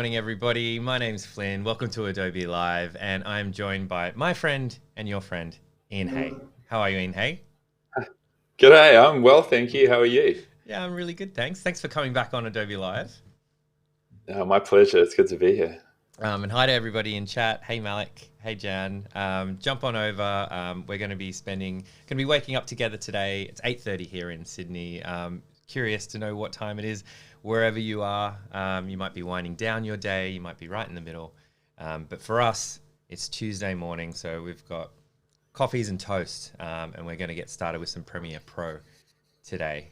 morning, everybody. My name's Flynn. Welcome to Adobe Live, and I'm joined by my friend and your friend, Ian Haigh. How are you, Ian Haigh? G'day, I'm well, thank you. How are you? Yeah, I'm really good, thanks. Thanks for coming back on Adobe Live. My pleasure. It's good to be here. And hi to everybody in chat. Hey, Malik. Hey, Jan. Jump on over. We're going to be waking up together today. It's 8:30 here in Sydney. Curious to know what time it is wherever you are. You might be winding down your day. You might be right in the middle. But for us, it's Tuesday morning, so we've got coffees and toast, and we're going to get started with some Premiere Pro today.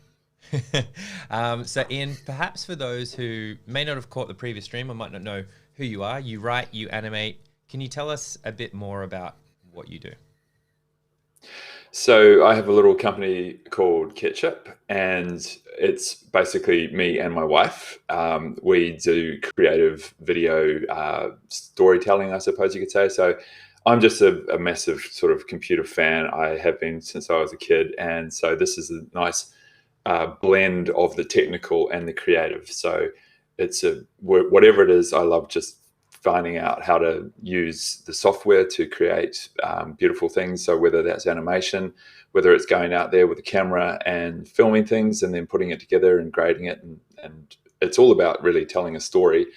So Ian, perhaps for those who may not have caught the previous stream or might not know who you are, you write, you animate. Can you tell us a bit more about what you do? So I have a little company called Ketchup, and it's basically me and my wife. We do creative video storytelling, I suppose you could say. So I'm just a massive sort of computer fan. I have been since I was a kid, and so this is a nice blend of the technical and the creative. So it's whatever it is, I love just finding out how to use the software to create beautiful things. So whether that's animation, whether it's going out there with a camera and filming things and then putting it together and grading it, and it's all about really telling a story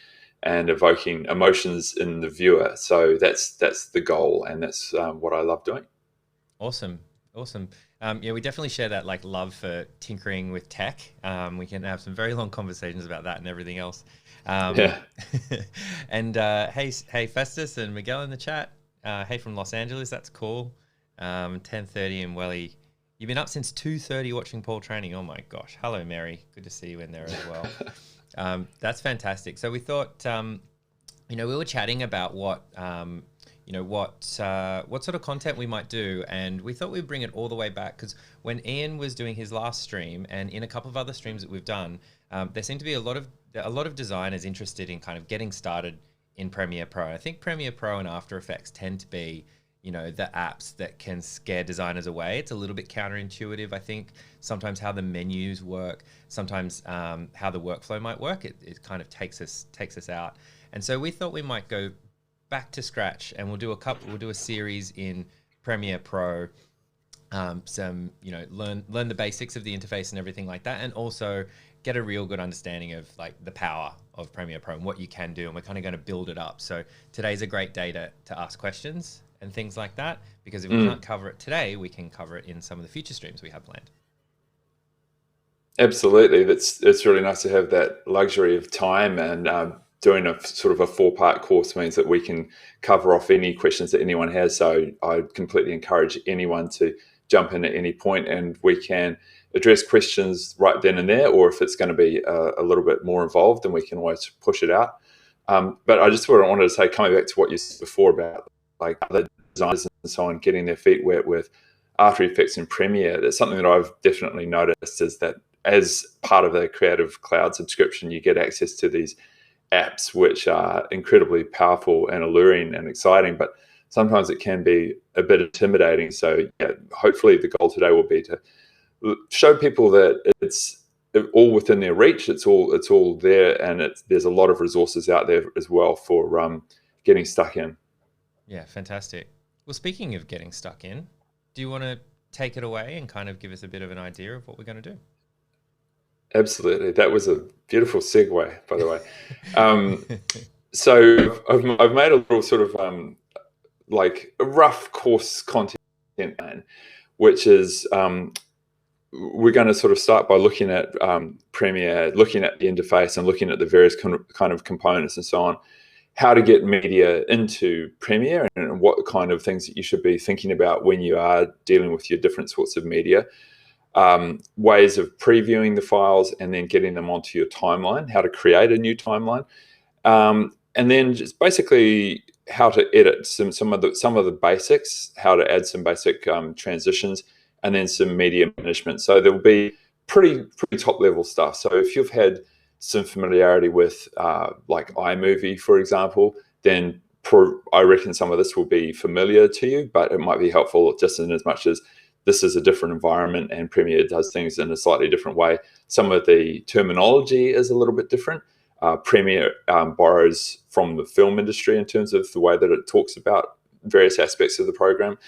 and evoking emotions in the viewer. So that's the goal, and that's what I love doing. Awesome. Yeah, we definitely share that like love for tinkering with tech. We can have some very long conversations about that and everything else. Yeah. And hey, Festus and Miguel in the chat. Hey from Los Angeles, that's cool. 10:30 in Welly. You've been up since 2:30 watching Paul training. Oh my gosh. Hello, Mary. Good to see you in there as well. That's fantastic. So we thought, we were chatting about what sort of content we might do, and we thought we'd bring it all the way back because when Ian was doing his last stream and in a couple of other streams that we've done, there seemed to be a lot of designers interested in kind of getting started in Premiere Pro. I think Premiere Pro and After Effects tend to be, the apps that can scare designers away. It's a little bit counterintuitive, I think, sometimes how the menus work, sometimes how the workflow might work. It kind of takes us out. And so we thought we might go back to scratch, and we'll do a series in Premiere Pro, learn the basics of the interface and everything like that, and also get a real good understanding of like the power of Premiere Pro and what you can do. And we're kind of going to build it up. So today's a great day to ask questions and things like that, because if we can't cover it today, we can cover it in some of the future streams we have planned. Absolutely. It's really nice to have that luxury of time, and doing a sort of a 4-part course means that we can cover off any questions that anyone has. So I completely encourage anyone to jump in at any point, and we can address questions right then and there, or if it's going to be a little bit more involved, then we can always push it out. But I just wanted to say, coming back to what you said before about like other designers and so on getting their feet wet with After Effects and Premiere, that's something that I've definitely noticed, is that as part of the Creative Cloud subscription, you get access to these apps which are incredibly powerful and alluring and exciting, but sometimes it can be a bit intimidating. So yeah, hopefully the goal today will be to show people that it's all within their reach. It's all there, and there's a lot of resources out there as well for getting stuck in. Yeah, fantastic. Well, speaking of getting stuck in, do you want to take it away and kind of give us a bit of an idea of what we're going to do? Absolutely. That was a beautiful segue, by the way. So I've made a little sort of like a rough course content plan, which is we're going to sort of start by looking at Premiere, looking at the interface and looking at the various kind of components and so on, how to get media into Premiere and what kind of things that you should be thinking about when you are dealing with your different sorts of media. Ways of previewing the files and then getting them onto your timeline, how to create a new timeline, and then just basically how to edit some of the basics, how to add some basic transitions, and then some media management. So there'll be pretty top level stuff. So if you've had some familiarity with like iMovie, for example, then I reckon some of this will be familiar to you, but it might be helpful just in as much as this is a different environment and Premiere does things in a slightly different way. Some of the terminology is a little bit different. Premiere borrows from the film industry in terms of the way that it talks about various aspects of the program.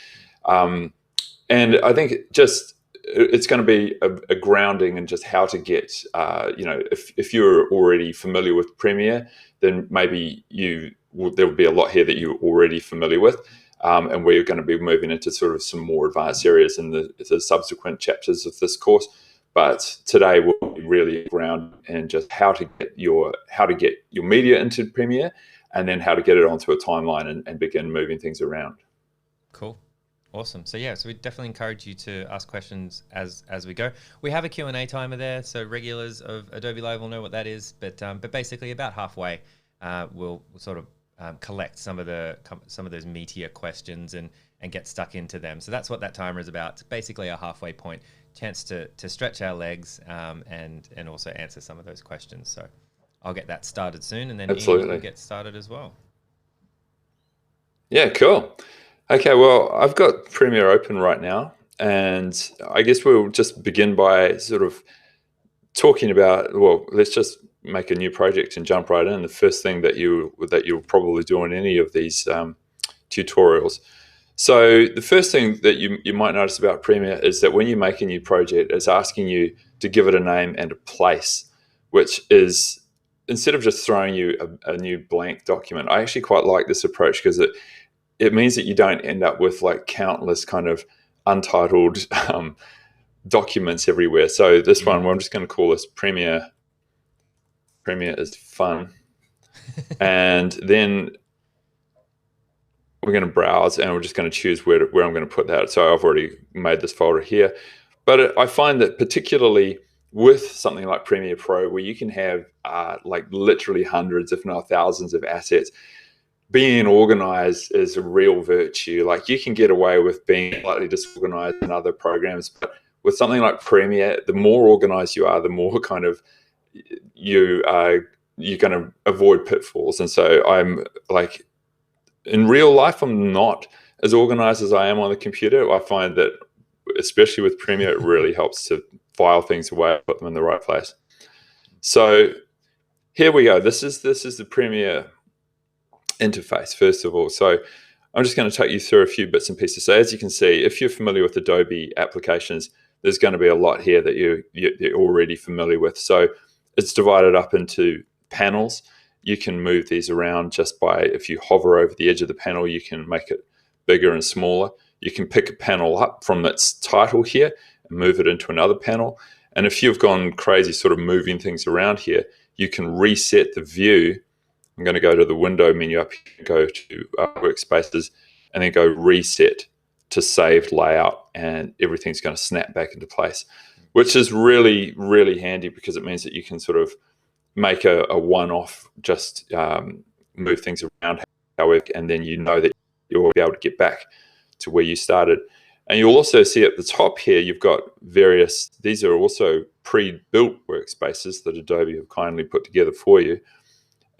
And I think just it's going to be a grounding in just how to get, if you're already familiar with Premiere, then maybe there will be a lot here that you're already familiar with. And we're going to be moving into sort of some more advanced areas in the subsequent chapters of this course. But today we'll be really ground in just how to get your media into Premiere, and then how to get it onto a timeline and begin moving things around. Cool. Awesome. So yeah, so we definitely encourage you to ask questions as we go. We have a Q&A timer there, so regulars of Adobe Live will know what that is. But basically, about halfway, we'll sort of collect some of those meatier questions and get stuck into them. So that's what that timer is about. It's basically a halfway point, chance to stretch our legs and also answer some of those questions. So I'll get that started soon, and then Ian, you can get started as well. Yeah, cool. Okay, well, I've got Premiere open right now, and I guess we'll just begin by sort of talking about, well, let's just make a new project and jump right in. The first thing that you'll probably do in any of these tutorials. So the first thing that you might notice about Premiere is that when you make a new project, it's asking you to give it a name and a place, which is, instead of just throwing you a new blank document. I actually quite like this approach because it means that you don't end up with like countless kind of untitled documents everywhere. So this one, well, I'm just going to call this Premiere. Premiere is fun. And then we're going to browse, and we're just going to choose where I'm going to put that. So I've already made this folder here. But I find that particularly with something like Premiere Pro, where you can have like literally hundreds, if not thousands of assets, being organized is a real virtue. Like, you can get away with being slightly disorganized in other programs, but with something like Premiere, the more organized you are, the more kind of you're going to avoid pitfalls. And so I'm like, in real life, I'm not as organized as I am on the computer. I find that, especially with Premiere, it really helps to file things away, put them in the right place. So here we go. This is the Premiere interface, first of all. So I'm just going to take you through a few bits and pieces. So as you can see, if you're familiar with Adobe applications, there's going to be a lot here that you're already familiar with. So it's divided up into panels. You can move these around just by, if you hover over the edge of the panel, you can make it bigger and smaller. You can pick a panel up from its title here and move it into another panel. And if you've gone crazy sort of moving things around here, you can reset the view. I'm going to go to the window menu up here, go to workspaces, and then go reset to saved layout, and everything's going to snap back into place, which is really, really handy because it means that you can sort of make a one-off, just move things around, however, and then you know that you'll be able to get back to where you started. And you'll also see at the top here, you've got various, these are also pre-built workspaces that Adobe have kindly put together for you.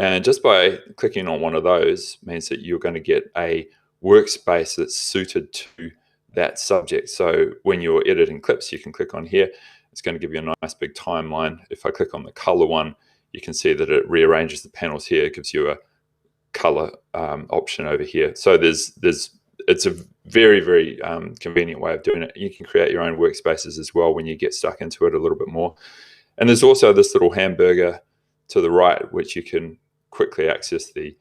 And just by clicking on one of those means that you're going to get a workspace that's suited to that subject. So when you're editing clips, you can click on here. It's going to give you a nice big timeline. If I click on the color one, you can see that it rearranges the panels here. It gives you a color option over here. So it's a very, very convenient way of doing it. You can create your own workspaces as well when you get stuck into it a little bit more. And there's also this little hamburger to the right, which you can quickly access the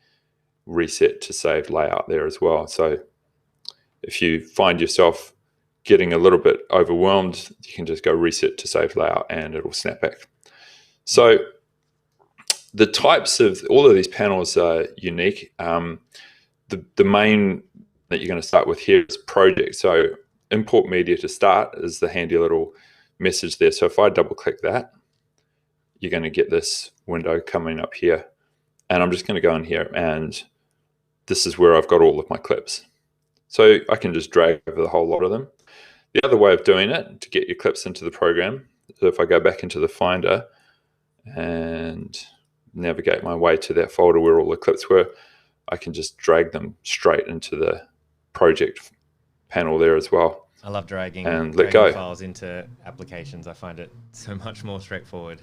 reset to saved layout there as well. So if you find yourself getting a little bit overwhelmed, you can just go reset to saved layout and it'll snap back. So the types of all of these panels are unique. The main that you're going to start with here is project. So import media to start is the handy little message there. So if I double click that, you're going to get this window coming up here. And I'm just going to go in here, and this is where I've got all of my clips. So I can just drag over the whole lot of them. The other way of doing it to get your clips into the program, so if I go back into the Finder and navigate my way to that folder where all the clips were, I can just drag them straight into the project panel there as well. I love dragging files into applications. I find it so much more straightforward.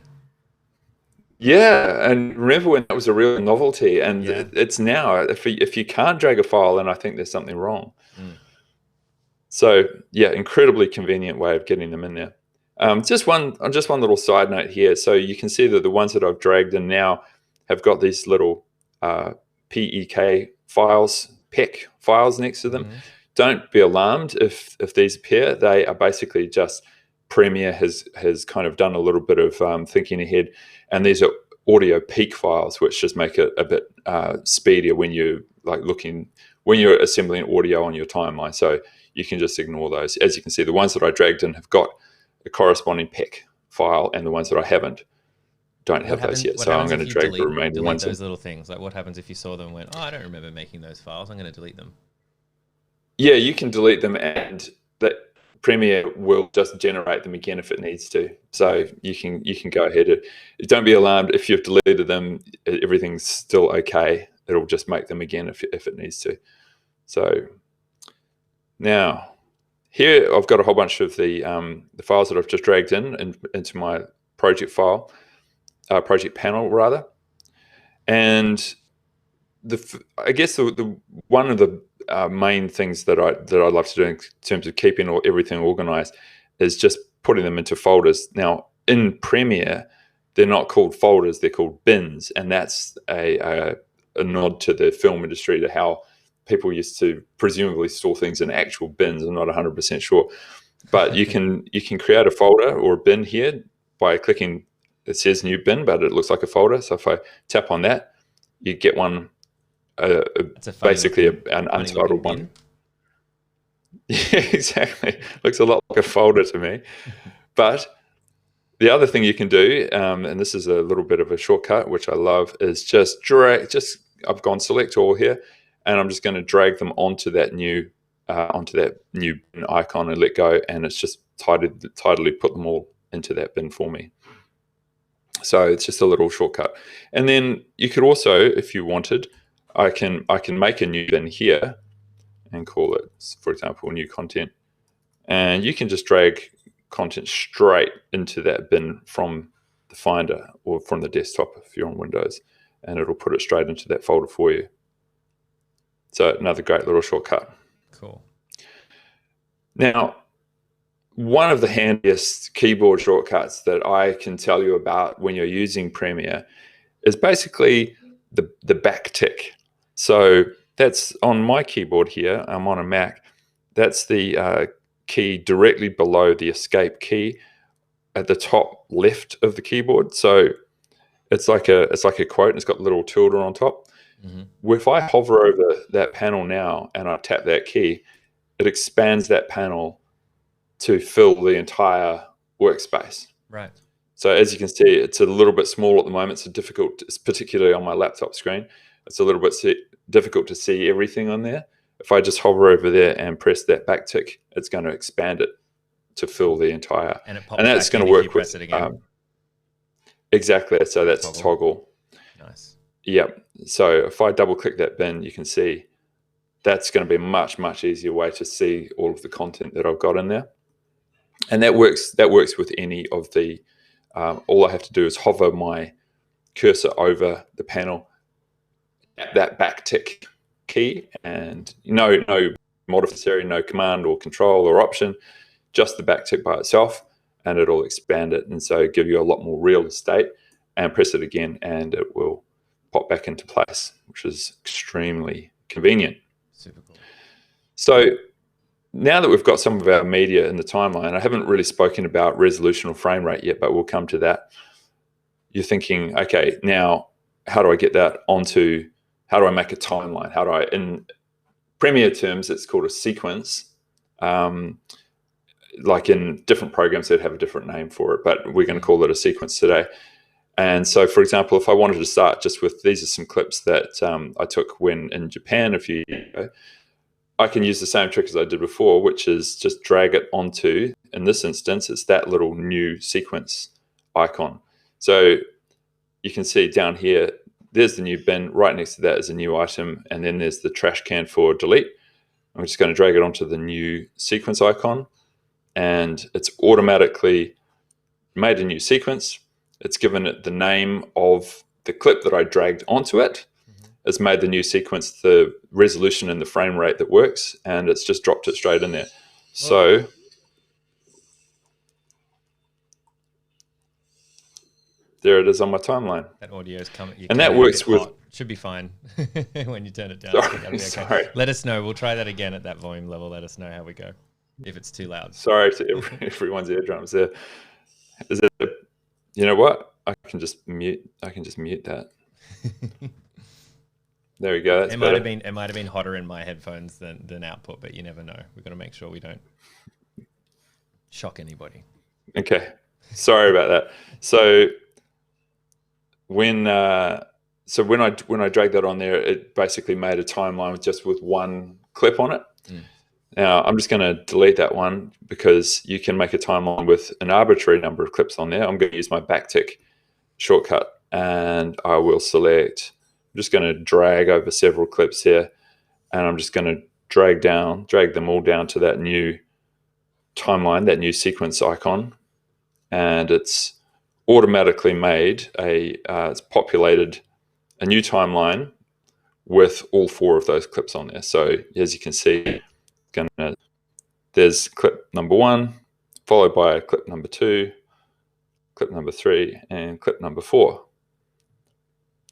Yeah, and remember when that was a real novelty, and Yeah. it's now. If you can't drag a file, then I think there's something wrong. Mm. So yeah, incredibly convenient way of getting them in there. Just one little side note here. So you can see that the ones that I've dragged in now have got these little PEK files, PEK files next to them. Mm-hmm. Don't be alarmed if these appear. They are basically just Premiere has kind of done a little bit of thinking ahead, and these are audio peak files, which just make it a bit speedier when you when you're assembling audio on your timeline. So you can just ignore those. As you can see, the ones that I dragged in have got a corresponding PEK file, and the ones that I haven't don't have those yet. What So I'm happens going if to you drag the remaining delete ones in. those little things? Like, what happens if you saw them and went, "Oh, I don't remember making those files. I'm going to delete them." Yeah, you can delete them, and that Premiere will just generate them again if it needs to. So you can go ahead. Don't be alarmed if you've deleted them. Everything's still okay. It'll just make them again if it needs to. So now here I've got a whole bunch of the files that I've just dragged into my project file, project panel rather, and I guess the one of the main things that I love to do in terms of keeping everything organized is just putting them into folders. Now in Premiere, they're not called folders; they're called bins, and that's a nod to the film industry, to how people used to presumably store things in actual bins. I'm not 100% sure, but you can create a folder or a bin here by clicking. It says new bin, but it looks like a folder. So if I tap on that, you get one, That's a basically an funny looking untitled one. bin. Yeah, exactly. Looks a lot like a folder to me. But the other thing you can do, and this is a little bit of a shortcut, which I love, is just drag. I've gone select all here, and I'm just going to drag them onto that new bin icon and let go, and it's just tidily put them all into that bin for me. So it's just a little shortcut. And then you could also, if you wanted, I can make a new bin here and call it, for example, new content. And you can just drag content straight into that bin from the Finder or from the desktop if you're on Windows, and it'll put it straight into that folder for you. So another great little shortcut. Cool. Now, one of the handiest keyboard shortcuts that I can tell you about when you're using Premiere is basically the back tick. So that's on my keyboard here. I'm on a Mac. That's the key directly below the escape key at the top left of the keyboard. So it's like a quote, and it's got a little tilde on top. Mm-hmm. If I hover over that panel now and I tap that key, it expands that panel to fill the entire workspace. Right. So as you can see, it's a little bit small at the moment. It's particularly on my laptop screen. It's a little bit difficult to see everything on there. If I just hover over there and press that back tick, it's going to expand it to fill the entire. And it pops And that's back going in to if you work press with it again. exactly. So that's toggle. Nice. Yep. So if I double click that bin, you can see that's going to be a much, much easier way to see all of the content that I've got in there. And that works with any of the, all I have to do is hover my cursor over the panel, that back tick key, and no modifier, no command or control or option, just the back tick by itself, and it'll expand it, and so give you a lot more real estate. And press it again and it will pop back into place, which is extremely convenient. Super cool. So now that we've got some of our media in the timeline, I haven't really spoken about resolution or frame rate yet, but we'll come to that. You're thinking, okay, now how do I get that onto, how do I make a timeline? How do I, in Premiere terms, it's called a sequence. Like in different programs, they'd have a different name for it, but we're going to call it a sequence today. And so, for example, if I wanted to start just with, these are some clips that I took when in Japan a few years ago, I can use the same trick as I did before, which is just drag it onto, in this instance, it's that little new sequence icon. So you can see down here, there's the new bin. Right next to that is a new item. And then there's the trash can for delete. I'm just going to drag it onto the new sequence icon. And it's automatically made a new sequence. It's given it the name of the clip that I dragged onto it. It's made the new sequence, the resolution and the frame rate that works, and it's just dropped it straight in there. So there it is on my timeline. That audio is coming. And that works with... Should be fine when you turn it down. Sorry, okay. sorry. Let us know. We'll try that again at that volume level. Let us know how we go, if it's too loud. Sorry to everyone's eardrums there. Is it... You know what? I can just mute that. There we go. That's better. It might have been hotter in my headphones than output, but you never know. We've got to make sure we don't shock anybody. Okay. Sorry about that. So when I dragged that on there, it basically made a timeline with one clip on it. Now I'm just going to delete that one because you can make a timeline with an arbitrary number of clips on there. I'm going to use my backtick shortcut, and I will select... I'm just going to drag over several clips here, and I'm just going to drag them all down to that new timeline, that new sequence icon, and it's automatically made it's populated a new timeline with all 4 of those clips on there. So as you can see, there's clip number 1, followed by clip number 2, clip number 3, and clip number 4.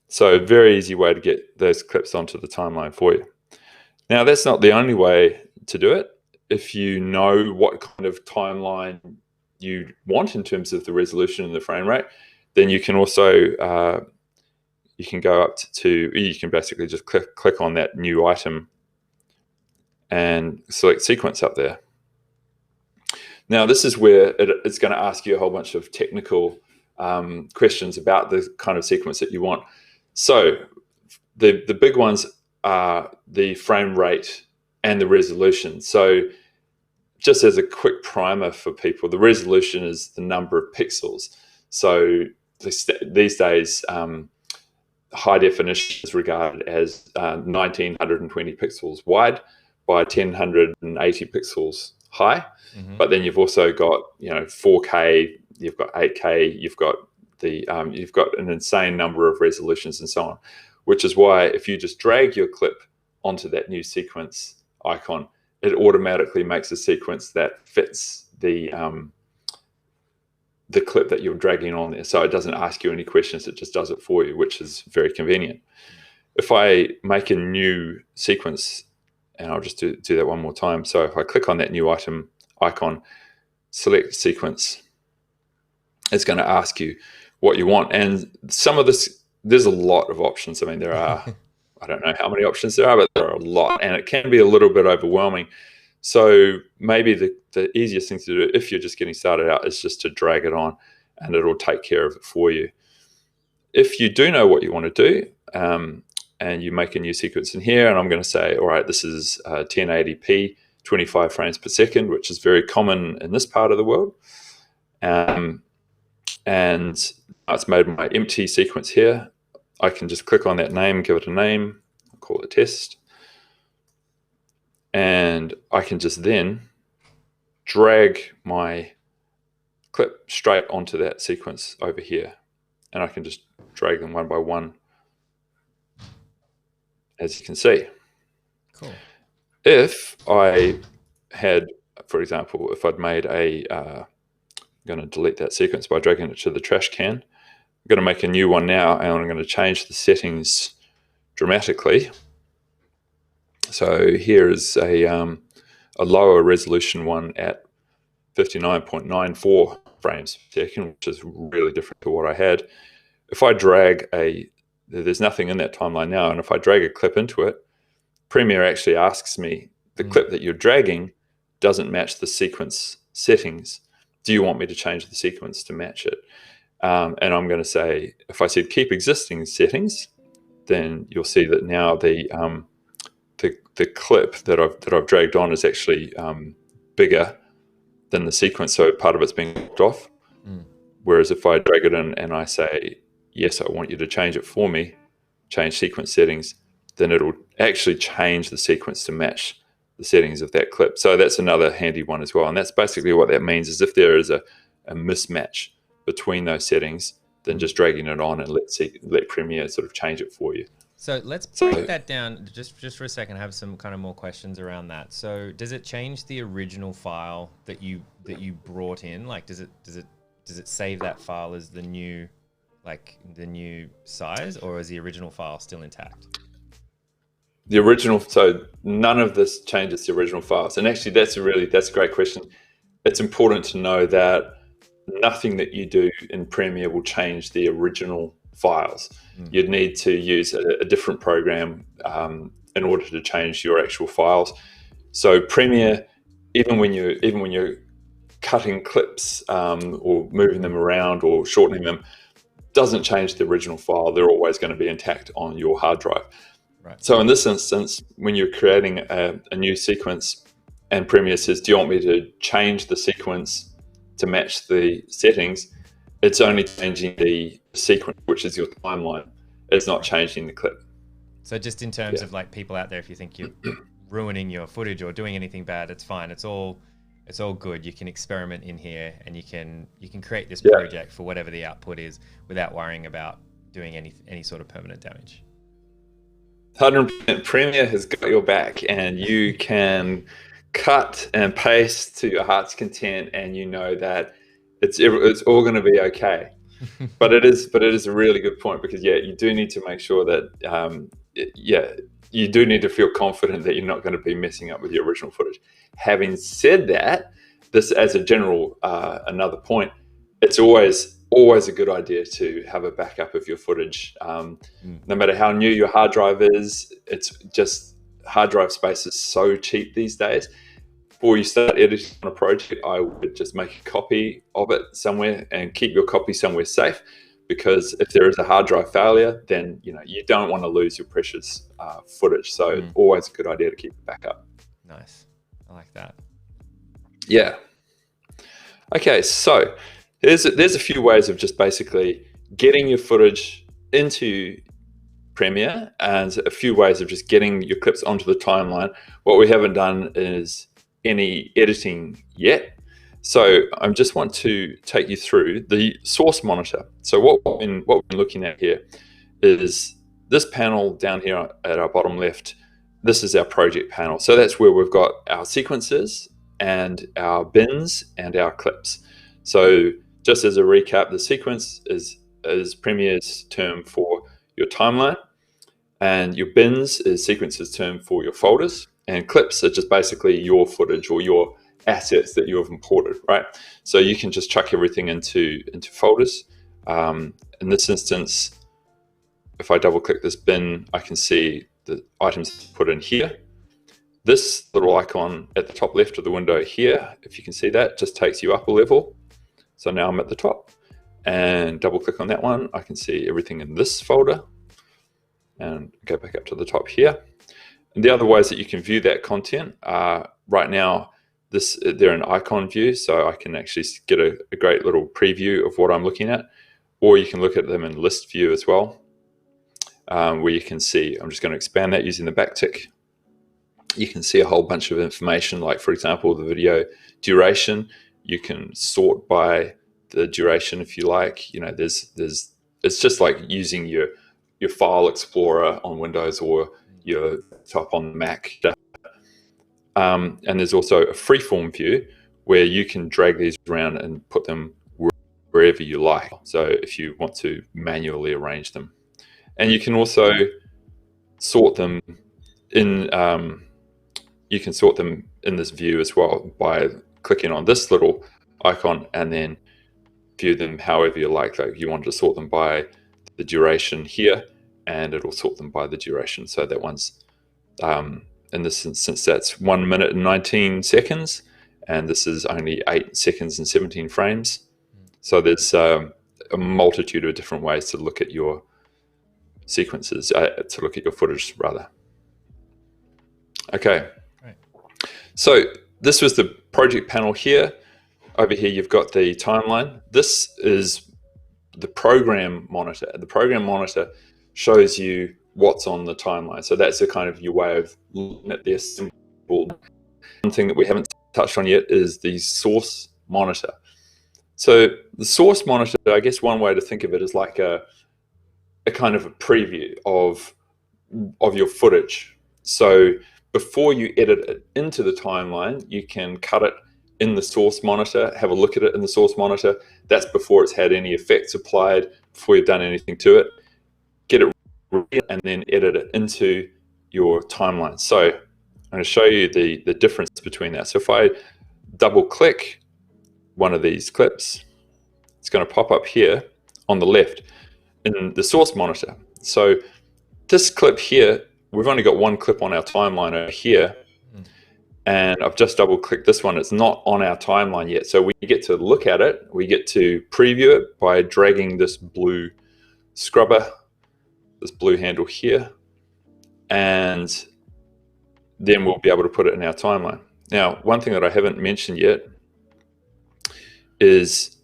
So very easy way to get those clips onto the timeline for you. Now, that's not the only way to do it. If you know what kind of timeline you want in terms of the resolution and the frame rate, then you can also you can go up you can basically just click on that new item and select sequence up there. Now, this is where it's going to ask you a whole bunch of technical questions about the kind of sequence that you want. So the big ones are the frame rate and the resolution. So just as a quick primer for people, the resolution is the number of pixels. So these days, high definition is regarded as 1920 pixels wide by 1080 pixels high. But then you've also got 4K, you've got 8K, you've got an insane number of resolutions and so on, which is why if you just drag your clip onto that new sequence icon, it automatically makes a sequence that fits the clip that you're dragging on there. So it doesn't ask you any questions, it just does it for you, which is very convenient. If I make a new sequence, and I'll just do that one more time. So if I click on that new item icon, select sequence, it's going to ask you what you want. And some of this, there's a lot of options. I mean, there are, I don't know how many options there are, but there are a lot, and it can be a little bit overwhelming. So maybe the easiest thing to do if you're just getting started out is just to drag it on, and it'll take care of it for you. If you do know what you want to do, and you make a new sequence in here, and I'm going to say, all right, this is 1080p, 25 frames per second, which is very common in this part of the world. And it's made my empty sequence here. I can just click on that name, give it a name, call it test. And I can just then drag my clip straight onto that sequence over here. And I can just drag them one by one, as you can see. Cool. If I had, for example, if I'd made I'm going to delete that sequence by dragging it to the trash can. I'm going to make a new one now, and I'm going to change the settings dramatically. So here is a lower resolution one at 59.94 frames per second, which is really different to what I had. If I drag there's nothing in that timeline now, and if I drag a clip into it, Premiere actually asks me, the clip that you're dragging doesn't match the sequence settings. Do you want me to change the sequence to match it? And I'm going to say, if I said keep existing settings, then you'll see that now the clip that I've dragged on is actually bigger than the sequence, so part of it's being knocked off. Whereas if I drag it in and I say, yes, I want you to change it for me, change sequence settings, then it'll actually change the sequence to match the settings of that clip. So that's another handy one as well. And that's basically what that means, is if there is a mismatch between those settings, than just dragging it on and let Premiere sort of change it for you. So let's break that down just for a second. I have some kind of more questions around that. So does it change the original file that you brought in? Like, does it save that file as the new size, or is the original file still intact? The original, so none of this changes the original files. And actually, that's a great question. It's important to know that nothing that you do in Premiere will change the original files. You'd need to use a different program in order to change your actual files. So Premiere, even when you're cutting clips or moving them around or shortening them, doesn't change the original file. They're always going to be intact on your hard drive. Right. So in this instance, when you're creating a new sequence and Premiere says, do you want me to change the sequence to match the settings? It's only changing the sequence, which is your timeline. It's not changing the clip. So just in terms of like people out there, if you think you're ruining your footage or doing anything bad, it's fine. It's all good. You can experiment in here, and you can create this project for whatever the output is without worrying about doing any sort of permanent damage. 100%. Premiere has got your back, and you can cut and paste to your heart's content, and you know that it's all going to be okay. But it is a really good point, because you do need to make sure that you do need to feel confident that you're not going to be messing up with your original footage. Having said that, this as a general another point, it's always a good idea to have a backup of your footage. No matter how new your hard drive is, it's just hard drive space is so cheap these days. Before you start editing on a project, I would just make a copy of it somewhere and keep your copy somewhere safe, because if there is a hard drive failure, then you don't want to lose your precious footage. So always a good idea to keep a backup. Nice. I like that. Yeah. Okay, so there's a few ways of just basically getting your footage into Premiere, and a few ways of just getting your clips onto the timeline. What we haven't done is any editing yet. So I just want to take you through the source monitor. So what we're looking at here is this panel down here at our bottom left. This is our project panel. So that's where we've got our sequences and our bins and our clips. So just as a recap, the sequence is Premiere's term for your timeline, and your bins is sequence's term for your folders, and clips are just basically your footage or your assets that you have imported, right? So you can just chuck everything into folders. In this instance, if I double click this bin, I can see the items put in here. This little icon at the top left of the window here, if you can see that, just takes you up a level. So now I'm at the top, and double click on that one. I can see everything in this folder, and go back up to the top here. And the other ways that you can view that content are, right now, they're an icon view, so I can actually get a great little preview of what I'm looking at, or you can look at them in list view as well, where you can see, I'm just going to expand that using the backtick. You can see a whole bunch of information, like, for example, the video duration. You can sort by the duration if you like. It's just like using your file explorer on Windows or your top on Mac. And there's also a freeform view where you can drag these around and put them wherever you like. So if you want to manually arrange them, and you can also sort them in. You can sort them in this view as well by clicking on this little icon and then view them however you like. Like, you want to sort them by the duration here, and it'll sort them by the duration. So that one's in this instance, that's 1 minute and 19 seconds, and this is only 8 seconds and 17 frames. So there's a multitude of different ways to look at your sequences, to look at your footage rather. Okay. Right. So this was the project panel here. Over here, you've got the timeline. This is the program monitor. The program monitor shows you what's on the timeline. So that's a kind of your way of looking at the assembled. One thing that we haven't touched on yet is the source monitor. So the source monitor, I guess one way to think of it is like a kind of a preview of your footage. So before you edit it into the timeline, you can cut it in the source monitor, have a look at it in the source monitor. That's before it's had any effects applied, before you've done anything to it. Get it ready and then edit it into your timeline. So I'm going to show you the difference between that. So if I double click one of these clips, it's going to pop up here on the left in the source monitor. So this clip here, we've only got one clip on our timeline over here, and I've just double clicked this one. It's not on our timeline yet. So we get to look at it. We get to preview it by dragging this blue scrubber, this blue handle here, and then we'll be able to put it in our timeline. Now, one thing that I haven't mentioned yet is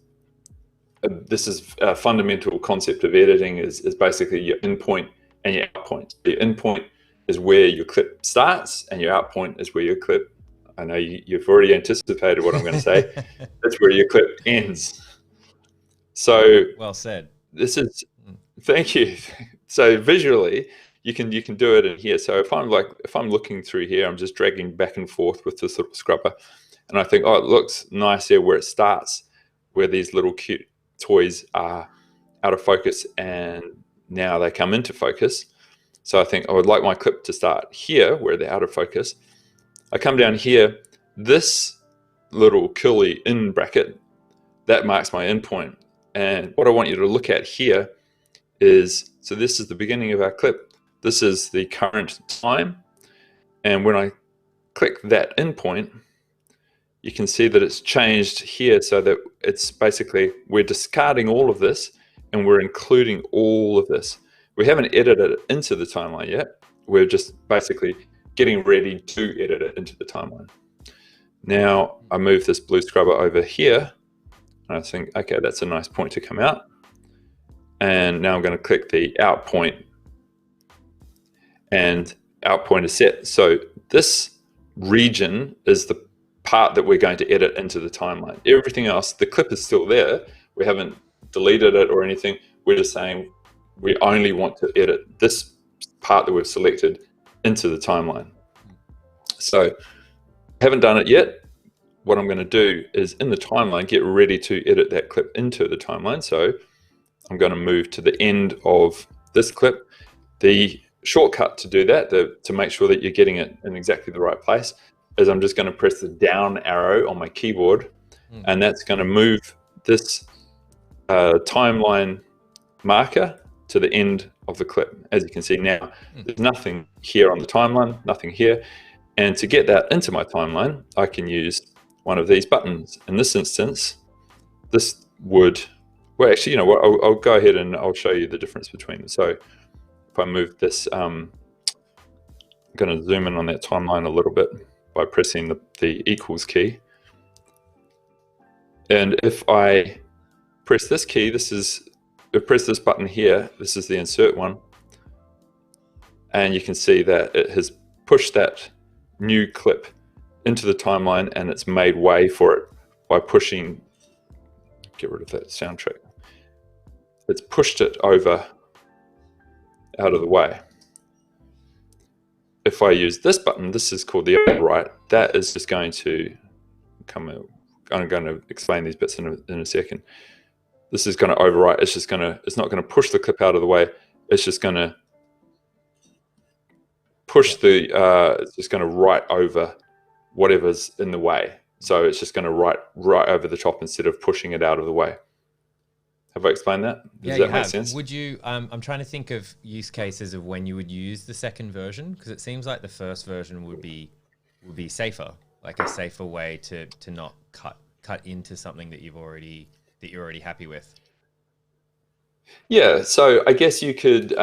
this is a fundamental concept of editing is basically your in point and your out point. Your in point is where your clip starts and your out point is where your clip, I know you've already anticipated what I'm going to say, that's where your clip ends. So well said. This is, thank you. So visually, you can do it in here. So if I'm looking through here, I'm just dragging back and forth with this little scrubber, and I think, oh, it looks nice here where it starts, where these little cute toys are out of focus and now they come into focus. So I think I would like my clip to start here where they're out of focus. I come down here, this little curly in bracket, that marks my in point. And what I want you to look at here is, so this is the beginning of our clip. This is the current time. And when I click that in point, you can see that it's changed here so that it's basically, we're discarding all of this and we're including all of this. We haven't edited it into the timeline yet. We're just basically getting ready to edit it into the timeline. Now I move this blue scrubber over here and I think, okay, that's a nice point to come out. And now I'm going to click the out point, and out point is set. So this region is the part that we're going to edit into the timeline. Everything else, the clip is still there. We haven't deleted it or anything. We're just saying we only want to edit this part that we've selected into the timeline. So I haven't done it yet. What I'm going to do is in the timeline, get ready to edit that clip into the timeline. So I'm going to move to the end of this clip. The shortcut to do that, to make sure that you're getting it in exactly the right place, is I'm just going to press the down arrow on my keyboard, and that's going to move this timeline marker to the end of the clip. As you can see now, there's nothing here on the timeline, nothing here. And to get that into my timeline, I can use one of these buttons. In this instance, this would, well, actually, you know what, I'll go ahead and I'll show you the difference between them. So if I move this, I'm going to zoom in on that timeline a little bit by pressing the equals key. And if I press this key, press this button here, this is the insert one, and you can see that it has pushed that new clip into the timeline and it's made way for it by pushing, get rid of that soundtrack, it's pushed it over out of the way. If I use this button, this is called the overwrite, that is just going to come out. I'm going to explain these bits in a second. This is going to overwrite. It's not going to push the clip out of the way. It's just going to push it's just going to write over whatever's in the way. So it's just going to write right over the top instead of pushing it out of the way. Have I explained that? Does that make sense? Would you, I'm trying to think of use cases of when you would use the second version, because it seems like the first version would be safer, like a safer way to not cut into something that you're already happy with. Yeah, so I guess you could,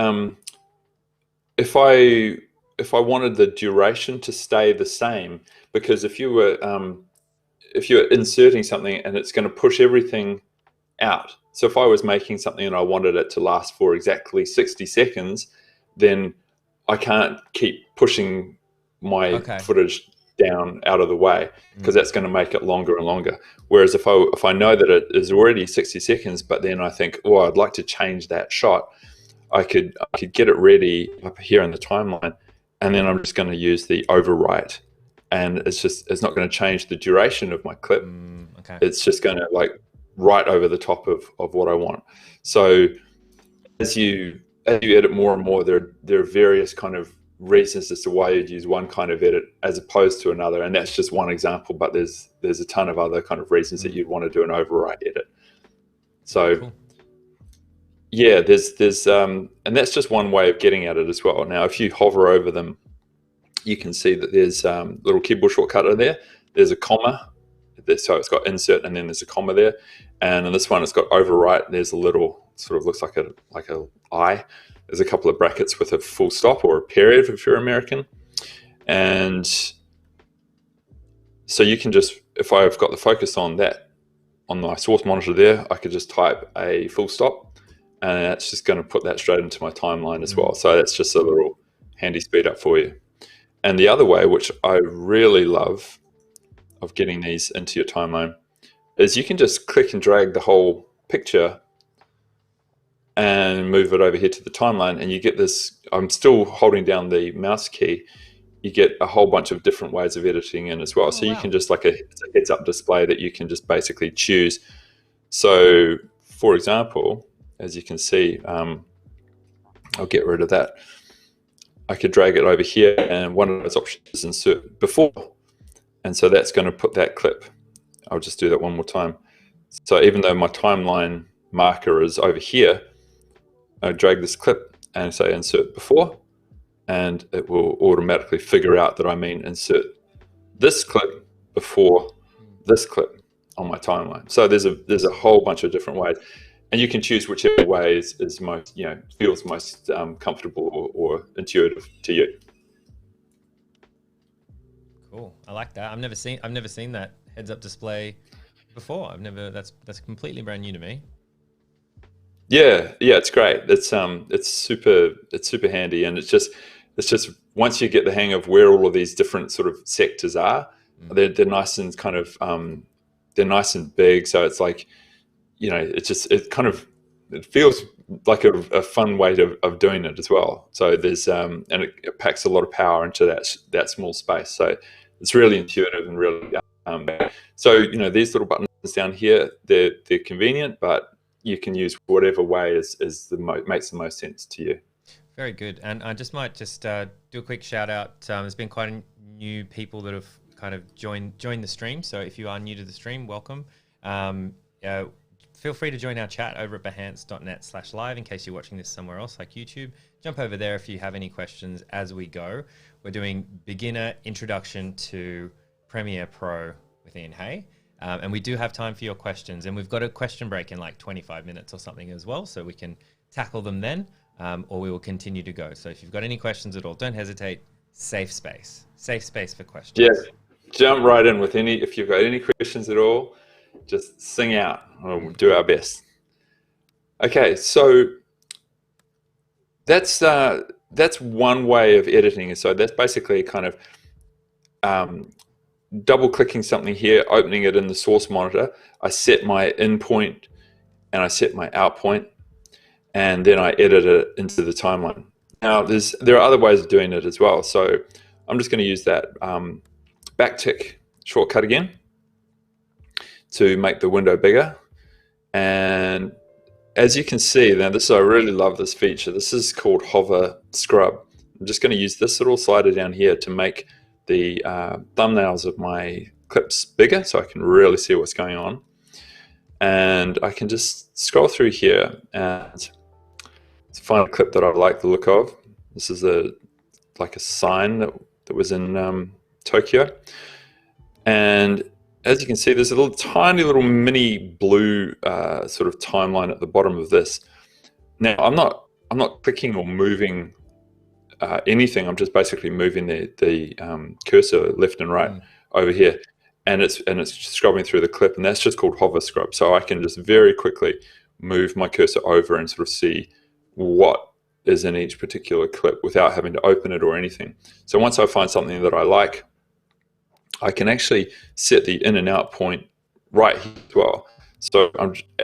if I wanted the duration to stay the same, because if you were inserting something and it's going to push everything out. So if I was making something and I wanted it to last for exactly 60 seconds, then I can't keep pushing my footage down out of the way, because that's going to make it longer and longer. Whereas if I know that it is already 60 seconds, but then I think, oh, I'd like to change that shot, I could get it ready up here in the timeline, and then I'm just going to use the overwrite, and it's not going to change the duration of my clip. Okay. It's just going to like right over the top of what I want. So as you edit more and more, there are various kind of reasons as to why you'd use one kind of edit as opposed to another, and that's just one example, but there's a ton of other kind of reasons that you'd want to do an overwrite edit. So cool. Yeah, there's and that's just one way of getting at it as well. Now if you hover over them, you can see that there's little keyboard shortcut there. There's a comma, so it's got insert and then there's a comma there, and in this one it's got overwrite. There's a little sort of looks like a I. There's a couple of brackets with a full stop or a period if you're American. And so you can just, if I've got the focus on that, on my source monitor there, I could just type a full stop, and that's just going to put that straight into my timeline as well. So that's just a little handy speed up for you. And the other way, which I really love of getting these into your timeline, is you can just click and drag the whole picture and move it over here to the timeline, and you get this. I'm still holding down the mouse key. You get a whole bunch of different ways of editing in as well. So you can just it's a heads up display that you can just basically choose. So for example, as you can see, I'll get rid of that. I could drag it over here, and one of those options is insert before. And so that's going to put that clip. I'll just do that one more time. So even though my timeline marker is over here, I drag this clip and say insert before, and it will automatically figure out that I mean insert this clip before this clip on my timeline. So there's a whole bunch of different ways, and you can choose whichever way is most, feels most comfortable or intuitive to you. Cool. I like that. I've never seen that heads up display before. That's completely brand new to me. Yeah, it's great. It's super handy, and it's just once you get the hang of where all of these different sort of sectors are, they're nice and kind of they're nice and big. So it's like, it feels like a fun way of doing it as well. So there's and it packs a lot of power into that small space. So it's really intuitive and really so these little buttons down here, they're convenient, but you can use whatever way makes the most sense to you. Very good. And I might do a quick shout out. There's been quite a new people that have kind of joined the stream. So if you are new to the stream, welcome. Feel free to join our chat over at behance.net/live in case you're watching this somewhere else like YouTube. Jump over there if you have any questions as we go. We're doing beginner introduction to Premiere Pro with Ian Haigh. And we do have time for your questions, and we've got a question break in like 25 minutes or something as well, so we can tackle them then, or we will continue to go. So if you've got any questions at all, don't hesitate. Safe space for questions. Yeah, jump right in with if you've got any questions at all, just sing out. We'll do our best. Okay, so that's one way of editing. So that's basically kind of double clicking something here, opening it in the source monitor. I set my in point and I set my out point, and then I edit it into the timeline. Now there are other ways of doing it as well. So I'm just going to use that backtick shortcut again to make the window bigger. And as you can see, now I really love this feature. This is called hover scrub. I'm just going to use this little slider down here to make the thumbnails of my clips bigger so I can really see what's going on. And I can just scroll through here and find a clip that I like the look of. This is like a sign that was in Tokyo. And as you can see, there's a tiny little mini blue sort of timeline at the bottom of this. Now, I'm not clicking or moving anything. I'm just basically moving the cursor left and right over here, and it's scrubbing through the clip, and that's just called hover scrub. So I can just very quickly move my cursor over and sort of see what is in each particular clip without having to open it or anything. So once I find something that I like, I can actually set the in and out point right here as well. So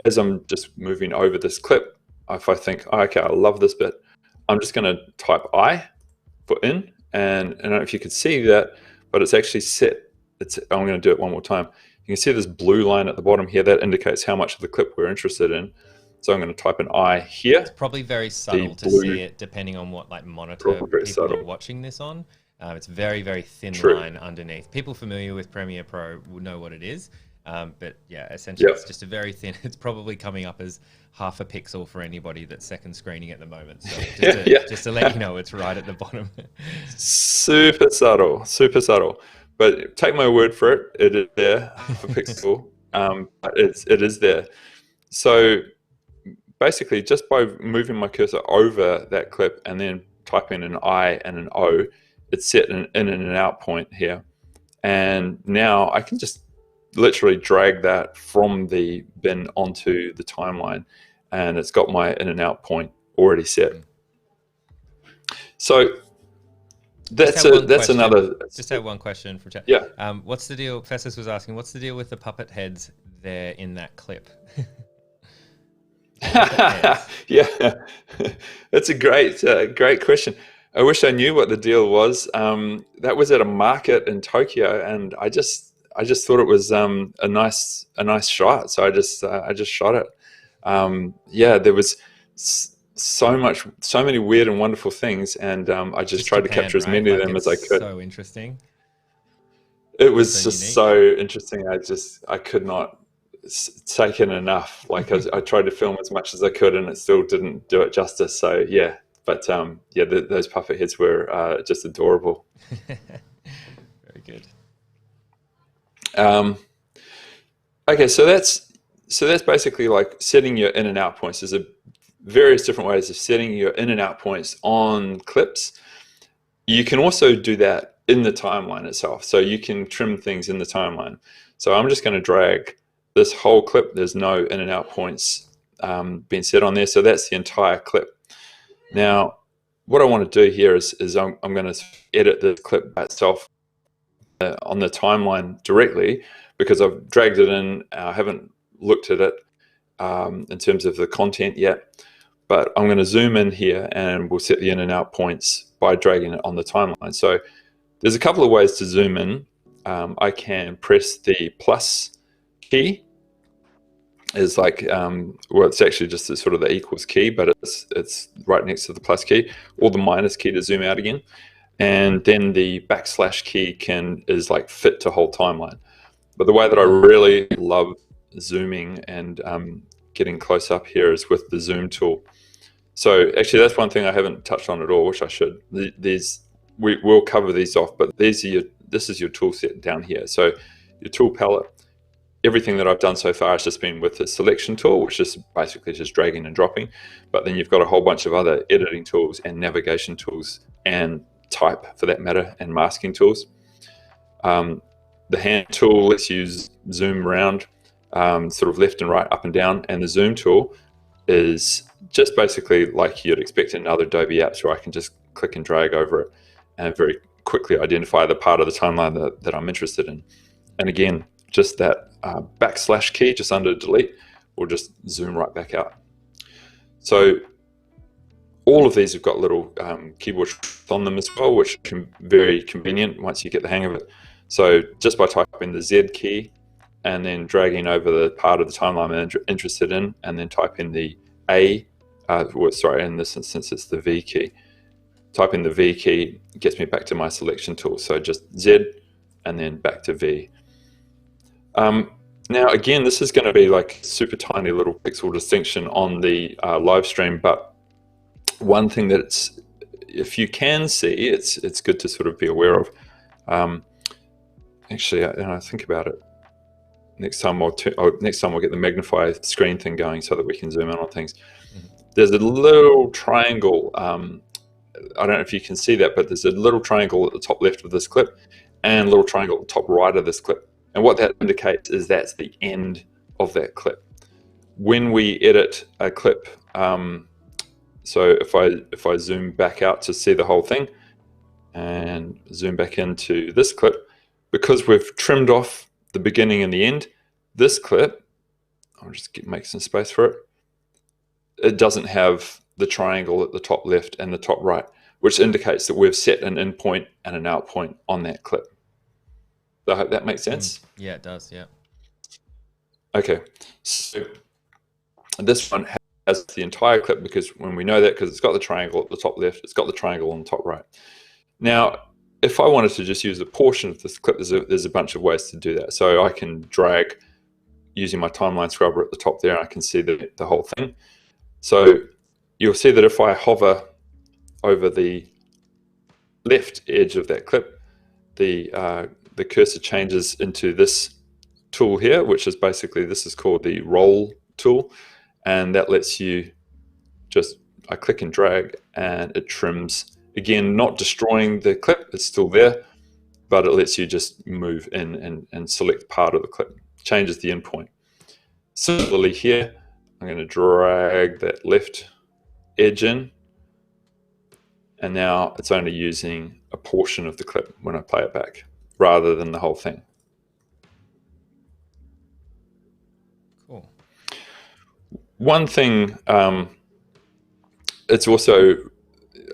as I'm just moving over this clip, if I think, oh, okay, I love this bit, I'm just going to type I for in, and I don't know if you can see that, but it's actually set. I'm going to do it one more time. You can see this blue line at the bottom here that indicates how much of the clip we're interested in. So I'm going to type an I here. It's probably very The subtle to blue, see it depending on what like monitor probably very people subtle. are watching this on. It's very, very thin True. line underneath. People familiar with Premiere Pro will know what it is. But yeah, essentially it's just a very thin, it's probably coming up as half a pixel for anybody that's second screening at the moment. So just to let you know, it's right at the bottom. Super subtle, super subtle. But take my word for it, it is there, half a pixel. But it is there. So basically, just by moving my cursor over that clip and then typing an I and an O, it's set an in and an out point here. And now I can just literally drag that from the bin onto the timeline, and it's got my in and out point already set. So that's another. Just have one question for chat. Yeah. What's the deal? Festus was asking, what's the deal with the puppet heads there in that clip? Yeah, that's a great question. I wish I knew what the deal was. That was at a market in Tokyo, and I just thought it was a nice shot, so I just shot it. Yeah, there was so many weird and wonderful things, and I just tried Japan, to capture as many of them as I could. So interesting. It was just so interesting. I could not take in enough. Like I tried to film as much as I could, and it still didn't do it justice. So yeah, but yeah, those puppet heads were just adorable. Very good. Okay, so that's basically like setting your in and out points. There's various different ways of setting your in and out points on clips. You can also do that in the timeline itself. So you can trim things in the timeline. So I'm just going to drag this whole clip. There's no in and out points being set on there. So that's the entire clip. Now, what I want to do here is I'm going to edit the clip by itself on the timeline directly, because I've dragged it in. I haven't looked at it in terms of the content yet, but I'm going to zoom in here and we'll set the in and out points by dragging it on the timeline. So there's a couple of ways to zoom in. I can press the plus key. Is like, well, it's actually just sort of the equals key, but it's right next to the plus key, or the minus key to zoom out again. And then the backslash key is like fit to whole timeline. But the way that I really love zooming and getting close up here is with the zoom tool. So actually that's one thing I haven't touched on at all, which I should. We'll cover these off, but this is your tool set down here. So your tool palette, everything that I've done so far has just been with the selection tool, which is basically just dragging and dropping. But then you've got a whole bunch of other editing tools and navigation tools and type for that matter, and masking tools. The hand tool lets you zoom around sort of left and right, up and down. And the zoom tool is just basically like you'd expect in other Adobe apps, where I can just click and drag over it and very quickly identify the part of the timeline that I'm interested in. And again, just that backslash key just under delete will just zoom right back out. So all of these have got little keyboard on them as well, which can be very convenient once you get the hang of it. So just by typing the Z key and then dragging over the part of the timeline I'm interested in, and then typing the in this instance it's the V key. Typing the V key gets me back to my selection tool. So just Z and then back to V. Now again, this is going to be like super tiny little pixel distinction on the live stream, but one thing that if you can see, it's good to sort of be aware of. Actually, I think about it. Next time we'll get the magnify screen thing going so that we can zoom in on things. There's a little triangle. I don't know if you can see that, but there's a little triangle at the top left of this clip and a little triangle at the top right of this clip. And what that indicates is that's the end of that clip. When we edit a clip, so if I zoom back out to see the whole thing and zoom back into this clip, because we've trimmed off the beginning and the end, this clip, I'll just make some space for it, it doesn't have the triangle at the top left and the top right, which indicates that we've set an in point and an out point on that clip. So I hope that makes sense. Yeah, it does, yeah. Okay, so this one has the entire clip, because when we know that, because it's got the triangle at the top left, it's got the triangle on the top right. Now, if I wanted to just use a portion of this clip, there's a bunch of ways to do that. So I can drag using my timeline scrubber at the top there, and I can see the whole thing. So you'll see that if I hover over the left edge of that clip, the cursor changes into this tool here, which is basically, this is called the roll tool, and that lets you just, I click and drag and it trims. Again, not destroying the clip, it's still there, but it lets you just move in and select part of the clip, changes the endpoint. Similarly here, I'm going to drag that left edge in, and now it's only using a portion of the clip when I play it back, rather than the whole thing. Cool. One thing, it's also,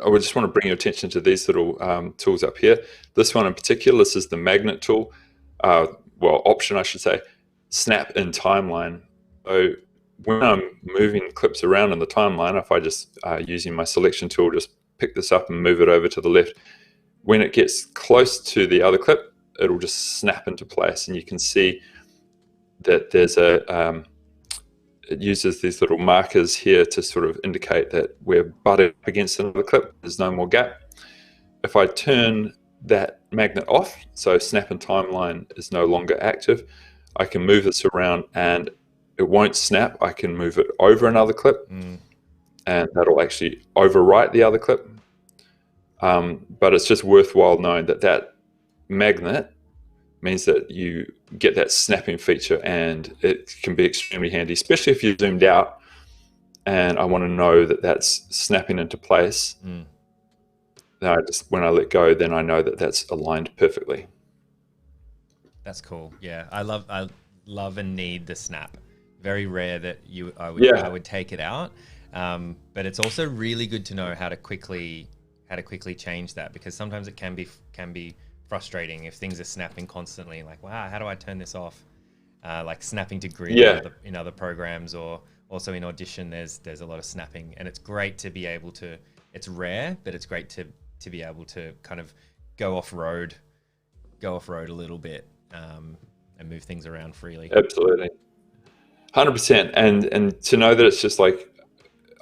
I would just want to bring your attention to these little tools up here. This one in particular, this is the magnet tool, well, option I should say, snap in timeline. So when I'm moving clips around in the timeline, if I just, using my selection tool, just pick this up and move it over to the left, when it gets close to the other clip, it'll just snap into place, and you can see that there's a, it uses these little markers here to sort of indicate that we're butted up against another clip, there's no more gap. If I turn that magnet off, so snap and timeline is no longer active, I can move this around and it won't snap. I can move it over another clip, and that'll actually overwrite the other clip. But it's just worthwhile knowing that that magnet means that you get that snapping feature, and it can be extremely handy, especially if you're zoomed out and I want to know that that's snapping into place. Then when I let go, then I know that that's aligned perfectly. That's cool. Yeah, I love and need the snap. Very rare that I would take it out, but it's also really good to know how to quickly change that, because sometimes it can be frustrating if things are snapping constantly. Like, wow, how do I turn this off? Like snapping to grid in other programs, or also in Audition, there's a lot of snapping, and it's great to be able to. It's rare, but it's great to be able to kind of go off road a little bit, and move things around freely. Absolutely, 100%. And to know that it's just like,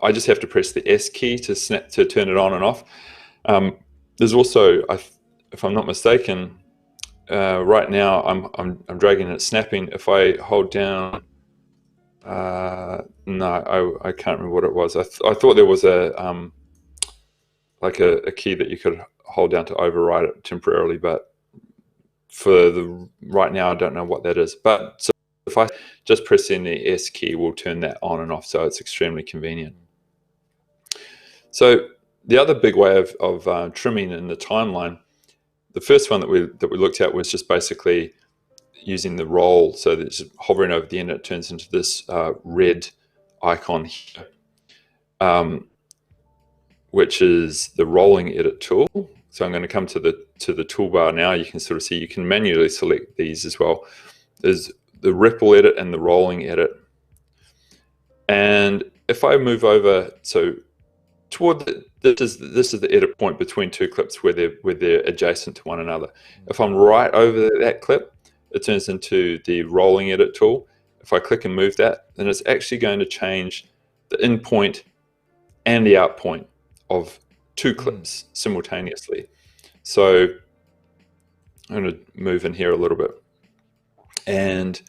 I just have to press the S key to turn it on and off. There's also, if I'm not mistaken, right now I'm dragging it, snapping. If I hold down, no, I can't remember what it was. I thought there was a like a key that you could hold down to override it temporarily, but for the right now I don't know what that is. But so if I just press in the S key, we'll turn that on and off, so it's extremely convenient. So the other big way of trimming in the timeline, the first one that we looked at was just basically using the roll, so that it's hovering over the end, it turns into this red icon here, which is the rolling edit tool. So I'm going to come to the toolbar now. You can sort of see you can manually select these as well. There's the ripple edit and the rolling edit. And if I move over, so toward this is the edit point between two clips where they're adjacent to one another. If I'm right over that clip, it turns into the rolling edit tool. If I click and move that, then it's actually going to change the in point and the out point of two clips simultaneously. So I'm going to move in here a little bit, and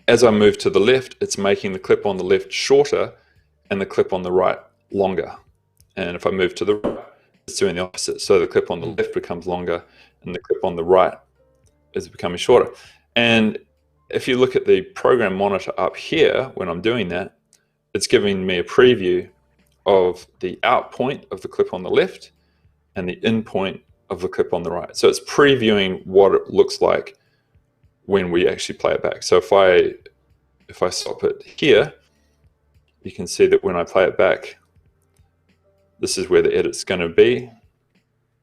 as I move to the left, it's making the clip on the left shorter and the clip on the right longer. And if I move to the right, it's doing the opposite. So the clip on the left becomes longer and the clip on the right is becoming shorter. And if you look at the program monitor up here, when I'm doing that, it's giving me a preview of the out point of the clip on the left and the in point of the clip on the right. So it's previewing what it looks like when we actually play it back. So if I stop it here, you can see that when I play it back, this is where the edit's going to be,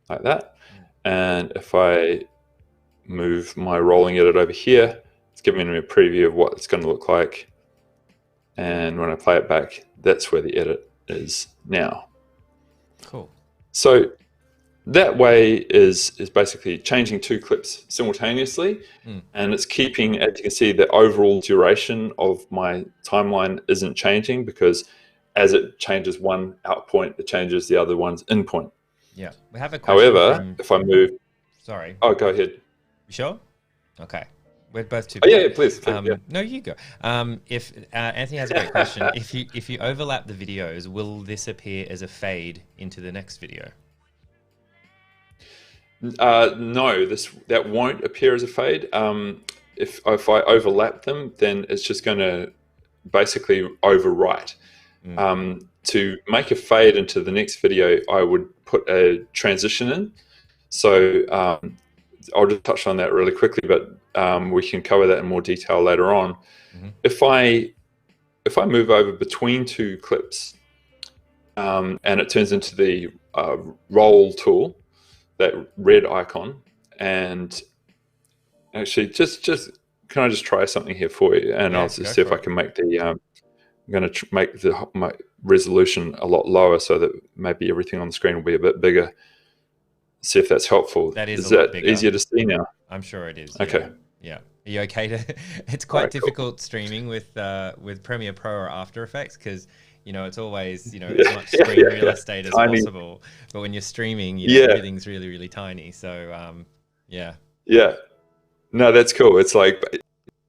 like that. And if I move my rolling edit over here, it's giving me a preview of what it's going to look like. And when I play it back, that's where the edit is now. Cool. So that way is basically changing two clips simultaneously, and it's keeping, as you can see, the overall duration of my timeline isn't changing, because as it changes one out point, it changes the other one's in point. Yeah, we have a question. However, if I move, sorry. Oh, go ahead. You sure? Okay. We're both too. Oh, yeah, please. Yeah. No, you go. If Anthony has a great question. If you overlap the videos, will this appear as a fade into the next video? No, that won't appear as a fade. If I overlap them, then it's just going to basically overwrite. To make a fade into the next video, I would put a transition in. So I'll just touch on that really quickly, but we can cover that in more detail later on. If I move over between two clips, and it turns into the roll tool, that red icon, and actually just can I just try something here for you, and I'll just see if I can make the I'm going to make my resolution a lot lower so that maybe everything on the screen will be a bit bigger. See if that's helpful. That is that bigger. Easier to see now? I'm sure it is. Okay. Yeah. Are you okay to? It's quite difficult streaming with Premiere Pro or After Effects, because it's always as much screen real estate as possible. But when you're streaming, everything's really, really tiny. So yeah. No, that's cool. It's like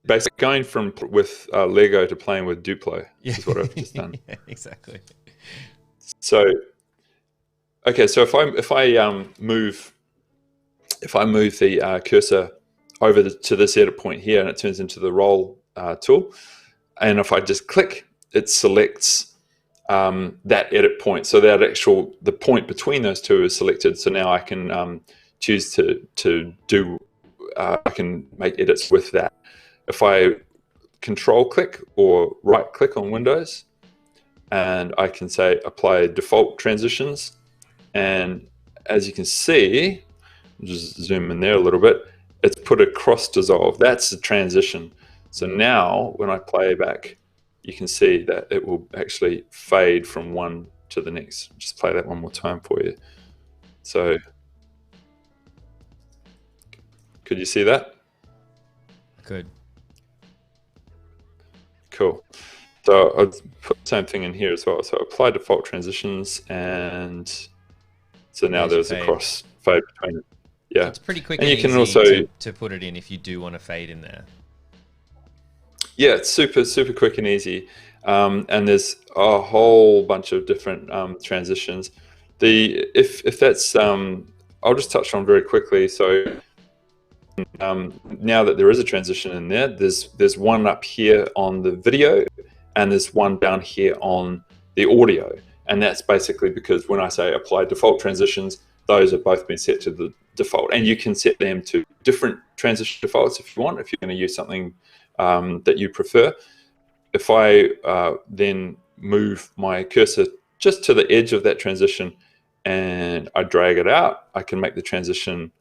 basically going from with Lego to playing with Duplo. This is what I've just done. Yeah, exactly. So okay, so if I move the cursor over to this edit point here, and it turns into the roll tool, and if I just click, it selects that edit point. So that the point between those two is selected. So now I can choose to do I can make edits with that. If I control click or right click on Windows, and I can say apply default transitions, and as you can see, just zoom in there a little bit, it's put a cross dissolve. That's the transition. So now when I play back, you can see that it will actually fade from one to the next. Just play that one more time for you. So could you see that? Good. Cool. So I'll put the same thing in here as well. So apply default transitions, and so now there's a cross fade between it. Yeah. So it's pretty quick and and you can easy also to put it in if you do want to fade in there. Yeah, it's super quick and easy. And there's a whole bunch of different transitions. If that's I'll just touch on very quickly. So now that there is a transition in there, there's one up here on the video, and there's one down here on the audio. And that's basically because when I say apply default transitions, those have both been set to the default, and you can set them to different transition defaults if you want, if you're going to use something that you prefer. If I then move my cursor just to the edge of that transition and I drag it out, I can make the transition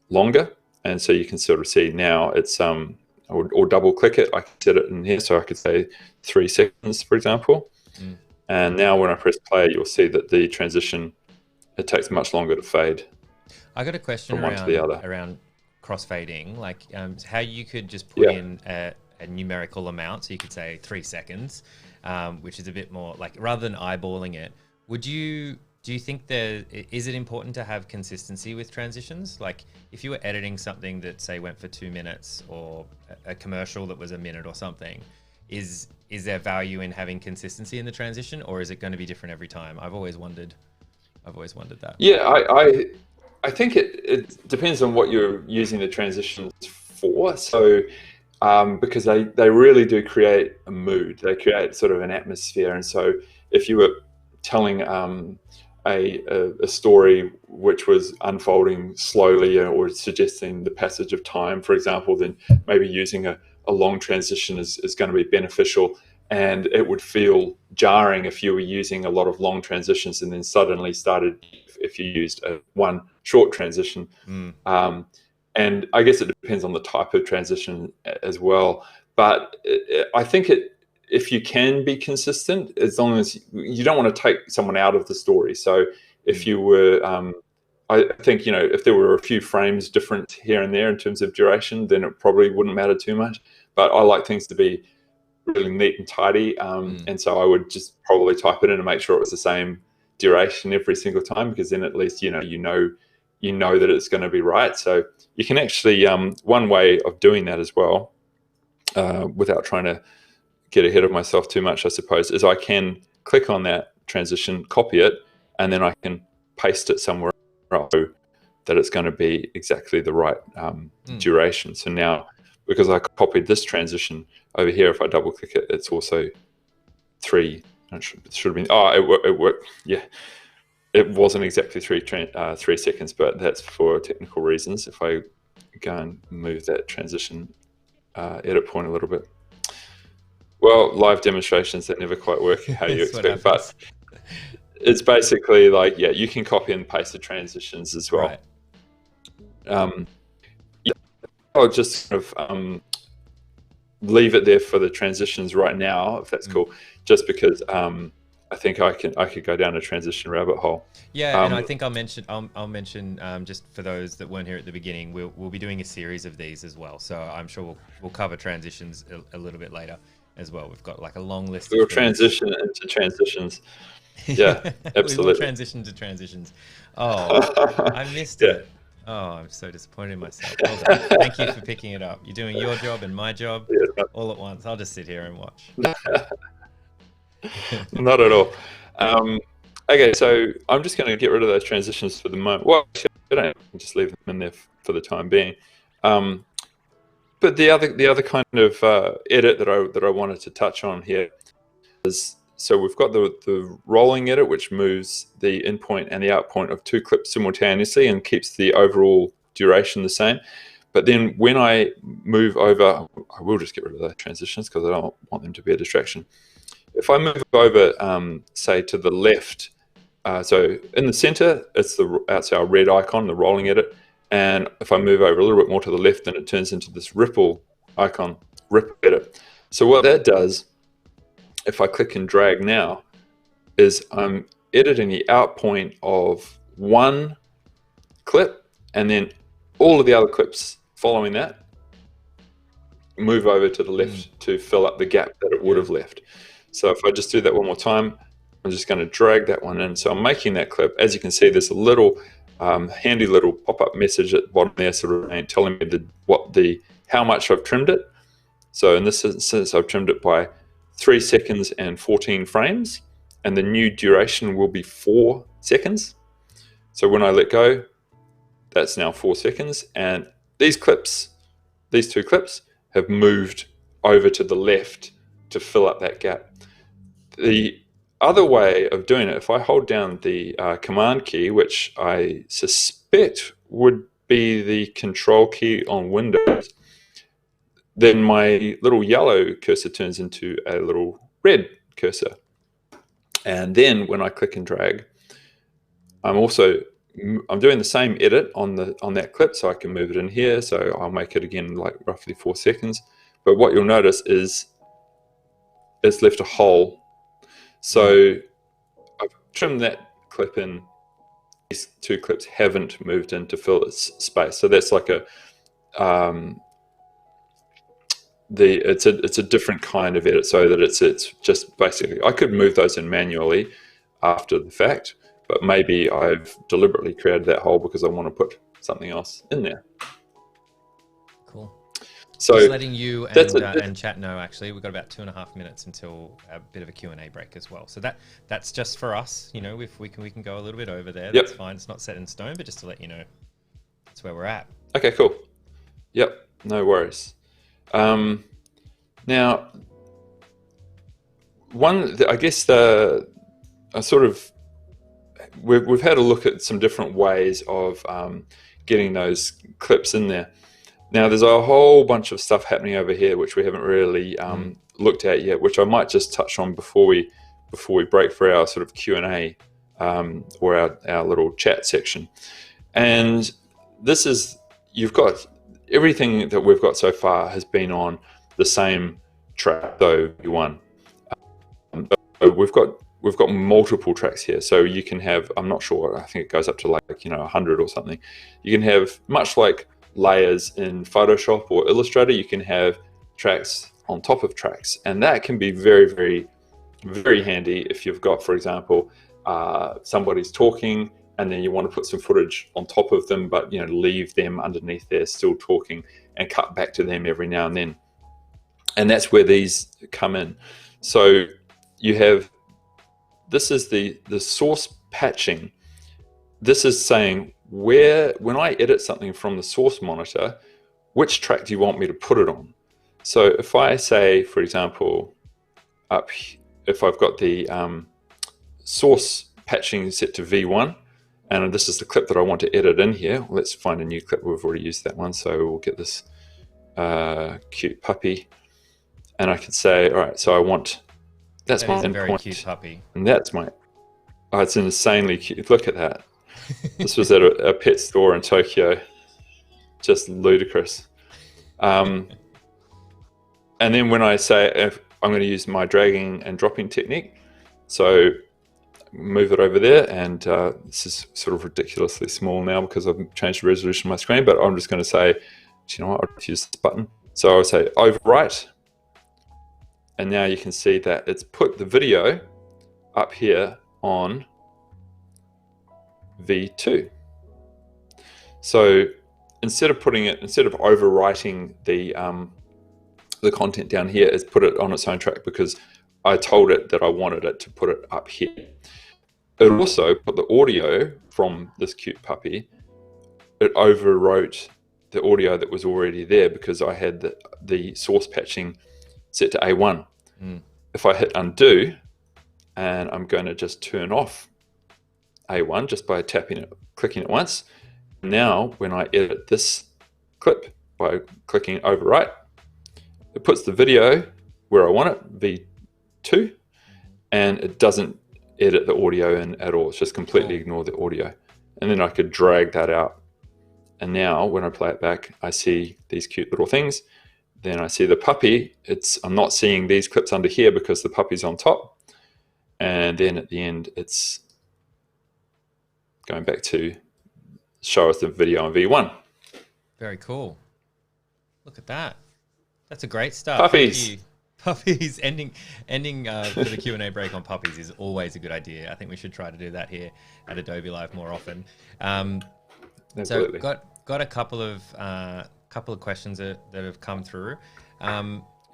longer. And so you can sort of see now it's, or double click it, I can set it in here. So I could say 3 seconds, for example. And now when I press play, you'll see that the transition, it takes much longer to fade. I got a question around crossfading, like how you could just put in a numerical amount. So you could say 3 seconds, which is a bit more like, rather than eyeballing it, do you think is it important to have consistency with transitions? Like if you were editing something that say went for 2 minutes, or a commercial that was a minute or something, is there value in having consistency in the transition, or is it going to be different every time? I've always wondered that. Yeah, I think it depends on what you're using the transitions for. So because they really do create a mood, they create sort of an atmosphere. And so if you were telling a story which was unfolding slowly or suggesting the passage of time, for example, then maybe using a long transition is going to be beneficial. And it would feel jarring if you were using a lot of long transitions and then suddenly started if you used one short transition. And I guess it depends on the type of transition as well. But I think if you can be consistent, as long as you don't want to take someone out of the story. So if you were, I think, if there were a few frames different here and there in terms of duration, then it probably wouldn't matter too much. But I like things to be really neat and tidy. And so I would just probably type it in and make sure it was the same duration every single time, because then at least, you know that it's going to be right. So you can actually, one way of doing that as well, without trying to get ahead of myself too much, I suppose, is I can click on that transition, copy it, and then I can paste it somewhere else so that it's going to be exactly the right duration. So now, because I copied this transition over here, if I double click it, it's also 3. It should have been. It worked. Yeah, it wasn't exactly 3 seconds, but that's for technical reasons. If I go and move that transition edit point a little bit. Well, live demonstrations, that never quite work how you expect, but it's basically like, you can copy and paste the transitions as well. Right. I'll just sort of leave it there for the transitions right now, if that's cool, just because I think I could go down a transition rabbit hole. Yeah, and I think I'll mention just for those that weren't here at the beginning, we'll be doing a series of these as well. So I'm sure we'll cover transitions a little bit later as well. We've got like a long list. We'll transition into transitions. Yeah, absolutely. We will transition to transitions. Oh, I missed it. Oh, I'm so disappointed in myself. Well done. Thank you for picking it up. You're doing your job and my job all at once. I'll just sit here and watch. Not at all. Okay, so I'm just going to get rid of those transitions for the moment. Well, I don't just leave them in there for the time being. But the other kind of edit that I wanted to touch on here is, so we've got the rolling edit, which moves the in point and the out point of 2 clips simultaneously and keeps the overall duration the same. But then when I move over, I will just get rid of those transitions because I don't want them to be a distraction. If I move over, say to the left, so in the center, it's our red icon, the rolling edit. And if I move over a little bit more to the left, then it turns into this ripple icon, ripple edit. So what that does, if I click and drag now, is I'm editing the out point of one clip, and then all of the other clips following that move over to the left to fill up the gap that it would have left. So if I just do that one more time, I'm just going to drag that one in. So I'm making that clip. As you can see, there's a little handy little pop-up message at the bottom there, sort of telling me how much I've trimmed it. So in this instance, I've trimmed it by 3 seconds and 14 frames, and the new duration will be 4 seconds. So when I let go, that's now 4 seconds, and these 2 clips, have moved over to the left to fill up that gap. The other way of doing it, if I hold down the command key, which I suspect would be the control key on Windows, then my little yellow cursor turns into a little red cursor. And then when I click and drag, I'm doing the same edit on that clip, so I can move it in here. So I'll make it again like roughly 4 seconds. But what you'll notice is it's left a hole. So I've trimmed that clip in. These 2 clips haven't moved in to fill its space. So that's like it's a different kind of edit, so that it's just basically, I could move those in manually after the fact, but maybe I've deliberately created that hole because I want to put something else in there. Cool. So just letting you and chat know, actually, we've got about 2.5 minutes until a bit of a Q&A break as well. So that's just for us, if we can go a little bit over there, that's fine. It's not set in stone, but just to let you know, that's where we're at. Okay, cool. Yep, no worries. Now, I guess a sort of we've had a look at some different ways of getting those clips in there. Now, there's a whole bunch of stuff happening over here which we haven't really looked at yet, which I might just touch on before we break for our sort of Q&A or our little chat section. And this is, you've got everything that we've got so far has been on the same track, so V1. So we've got multiple tracks here, so you can have, I'm not sure, I think it goes up to like 100 or something. You can have, much like layers in Photoshop or Illustrator, you can have tracks on top of tracks, and that can be very, very, very handy if you've got, for example, somebody's talking and then you want to put some footage on top of them, but leave them underneath there still talking and cut back to them every now and then. And that's where these come in. So you have, this is the source patching. This is saying when I edit something from the source monitor, which track do you want me to put it on? So if I say, for example, if I've got the source patching set to V1, and this is the clip that I want to edit in here. Let's find a new clip. We've already used that one, so we'll get this cute puppy. And I can say, all right, so I want, that's my endpoint. Very cute puppy. And that's my, oh, it's insanely cute. Look at that. This was at a pet store in Tokyo. Just ludicrous. And then when I say, if I'm going to use my dragging and dropping technique, so move it over there, and this is sort of ridiculously small now because I've changed the resolution of my screen, but I'm just going to say, you know what, I'll use this button. So I'll say overwrite, and now you can see that it's put the video up here on V2. So instead of overwriting the content down here, it's put it on its own track because I told it that I wanted it to put it up here. It also put the audio from this cute puppy. It overwrote the audio that was already there because I had the source patching set to A1. If I hit undo, and I'm going to just turn off A1 just by clicking it once. Now, when I edit this clip by clicking overwrite, it puts the video where I want it, V2, and it doesn't edit the audio in at all. It's just completely ignore the audio. And then I could drag that out. And now when I play it back, I see these cute little things. Then I see the puppy. I'm not seeing these clips under here because the puppy's on top. And then at the end, it's going back to show us the video on V1. Very cool. Look at that. That's a great start. Puppies. Puppies. Ending for the Q&A break on puppies is always a good idea. I think we should try to do that here at Adobe Live more often. Absolutely. So got a couple of questions that have come through.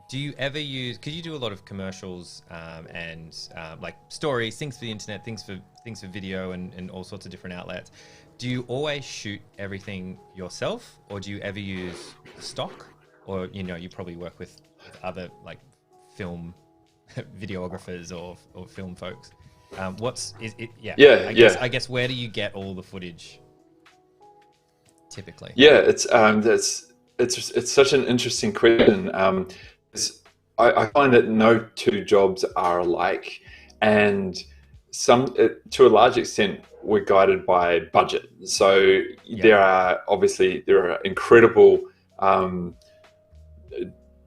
Do you ever use? Because you do a lot of commercials and like stories, things for the internet, things for video, and all sorts of different outlets. Do you always shoot everything yourself, or do you ever use stock? Or you probably work with other like film videographers or film folks. I guess where do you get all the footage typically? Yeah, it's such an interesting question. I find that no two jobs are alike, and to a large extent we're guided by budget. So there are incredible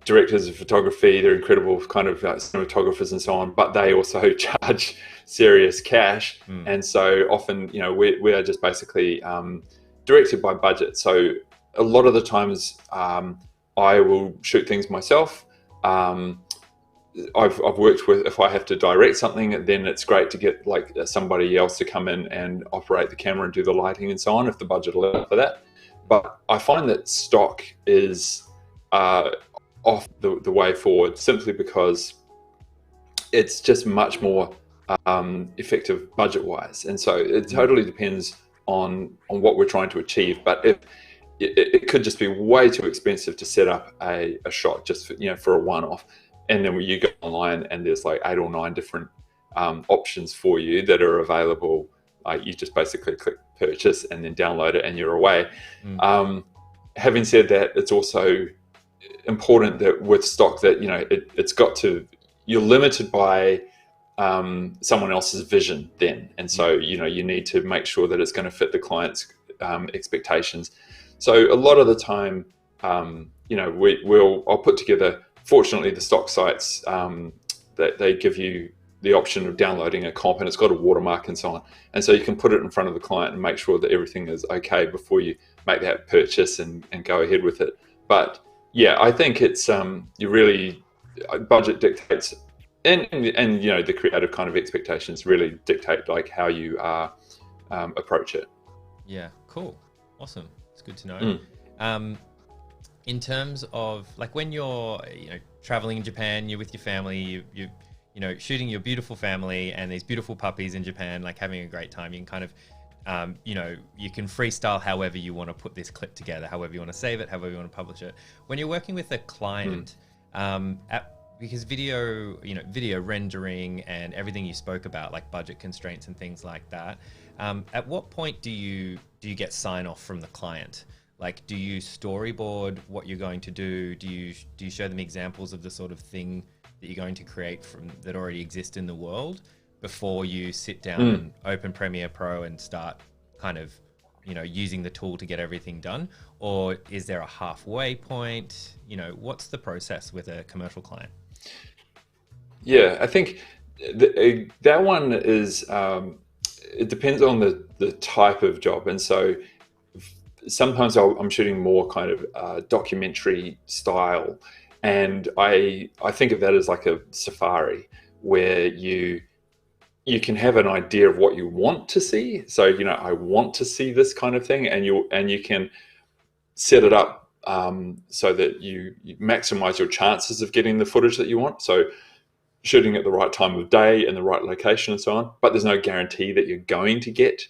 directors of photography, they're incredible kind of cinematographers and so on, but they also charge serious cash. And so often, we are just basically directed by budget. So a lot of the times I will shoot things myself. I've worked with, if I have to direct something, then it's great to get like somebody else to come in and operate the camera and do the lighting and so on, if the budget allows for that. But I find that stock is off the way forward, simply because it's just much more effective budget-wise. And so it totally depends on what we're trying to achieve. But it could just be way too expensive to set up a shot just for a one-off. And then when you go online and there's like 8 or 9 different options for you that are available you just basically click purchase and then download it and you're away. Mm. Having said that, it's also important that with stock that, it's got to, you're limited by someone else's vision then. And so, you need to make sure that it's going to fit the client's expectations. So a lot of the time, I'll put together, fortunately, the stock sites, that they give you the option of downloading a comp, and it's got a watermark and so on. And so you can put it in front of the client and make sure that everything is okay before you make that purchase and go ahead with it. But yeah, I think it's you really, budget dictates, and the creative kind of expectations really dictate like how you approach it. Yeah, cool, awesome. It's good to know. In terms of like when you're traveling in Japan, you're with your family, you shooting your beautiful family and these beautiful puppies in Japan, like having a great time. You can kind of you can freestyle however you want to put this clip together, however you want to save it, however you want to publish it. When you're working with a client, because video rendering and everything you spoke about, like budget constraints and things like that, at what point do you get sign off from the client? Like, do you storyboard what you're going to do? Do you show them examples of the sort of thing that you're going to create from that already exist in the world before you sit down and open Premiere Pro and start kind of, using the tool to get everything done? Or is there a halfway point? What's the process with a commercial client? Yeah, I think that one is, it depends on the type of job. And so sometimes I'm shooting more kind of documentary style, and I think of that as like a safari where you can have an idea of what you want to see. So I want to see this kind of thing, and you can set it up so that you maximize your chances of getting the footage that you want. So shooting at the right time of day and the right location and so on. But there's no guarantee that you're going to get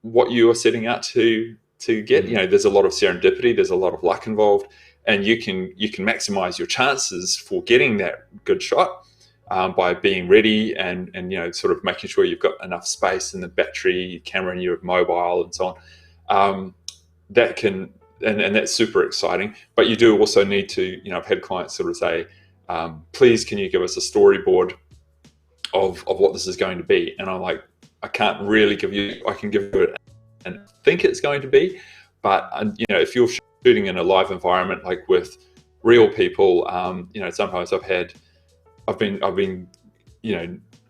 what you are setting out to get. There's a lot of serendipity, there's a lot of luck involved, and you can maximize your chances for getting that good shot by being ready and sort of making sure you've got enough space in the battery, camera, and your mobile and so on. That can, and that's super exciting. But you do also need to, I've had clients sort of say, please, can you give us a storyboard of what this is going to be? And I'm like, I can't really give you, I can give you it and think it's going to be, but if you're shooting in a live environment, like with real people, sometimes I've been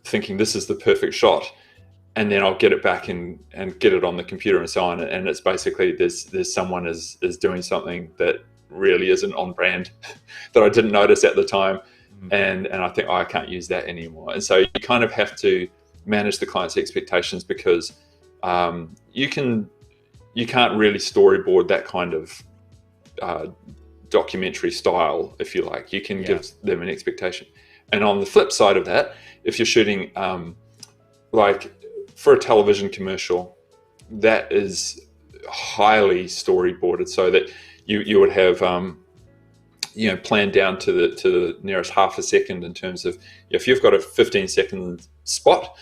thinking this is the perfect shot, and then I'll get it back and get it on the computer and so on, and it's basically there's someone is doing something that really isn't on brand that I didn't notice at the time, and I think, I can't use that anymore. And so you kind of have to manage the client's expectations, because you can't really storyboard that kind of documentary style, if you like. You can give them an expectation. And on the flip side of that, if you're shooting like for a television commercial, that is highly storyboarded, so that you would have planned down to the nearest half a second, in terms of if you've got a 15-second spot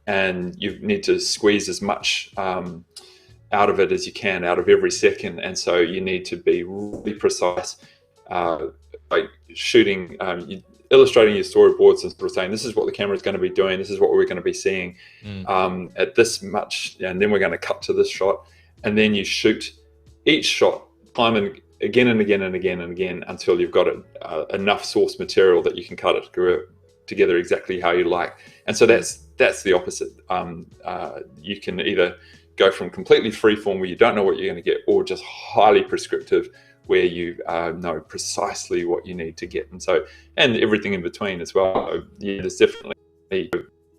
and you need to squeeze as much out of it as you can, out of every second. And so you need to be really precise, like shooting, illustrating your storyboards and sort of saying, this is what the camera is going to be doing, this is what we're going to be seeing at this much, and then we're going to cut to this shot. And then you shoot each shot time and again and again and again and again until you've got enough source material that you can cut it together exactly how you like. And so that's the opposite. You can either go from completely freeform, where you don't know what you're going to get, or just highly prescriptive, where you know precisely what you need to get. And so, and everything in between as well. Yeah, there's definitely,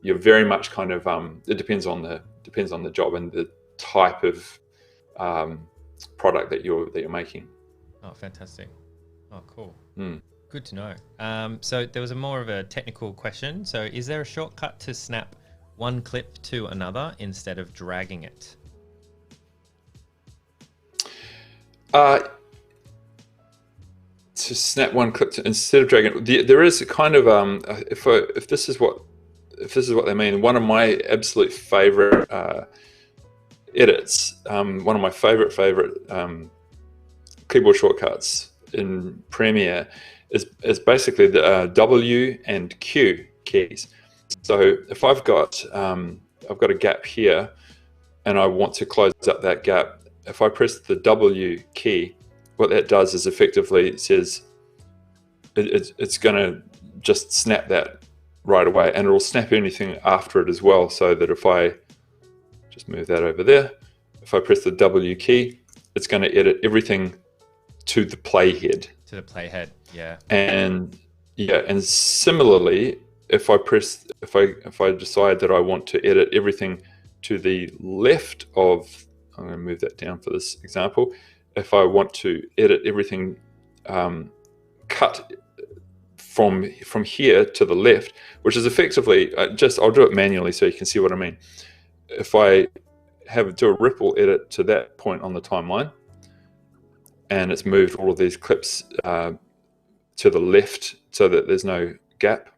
you're very much kind of it depends on the job and the type of product that you're making. Oh, fantastic. Oh, cool. Good to know. So there was more of a technical question. So is there a shortcut to snap one clip to another instead of dragging it? To snap one clip instead of dragging it, there is a kind of if this is what they mean, one of my absolute favorite edits, one of my favorite keyboard shortcuts in Premiere is basically the W and Q keys. So if I've got a gap here, and I want to close up that gap, if I press the W key, what that does is effectively it says it's going to just snap that right away, and it'll snap anything after it as well. So that if I just move that over there, if I press the W key, it's going to edit everything to the playhead. To the playhead, yeah. And similarly, if I decide that I want to edit everything to the left of, I'm going to move that down for this example. If I want to edit everything cut from here to the left, which is effectively I'll do it manually so you can see what I mean. If I do a ripple edit to that point on the timeline, and it's moved all of these clips to the left so that there's no gap,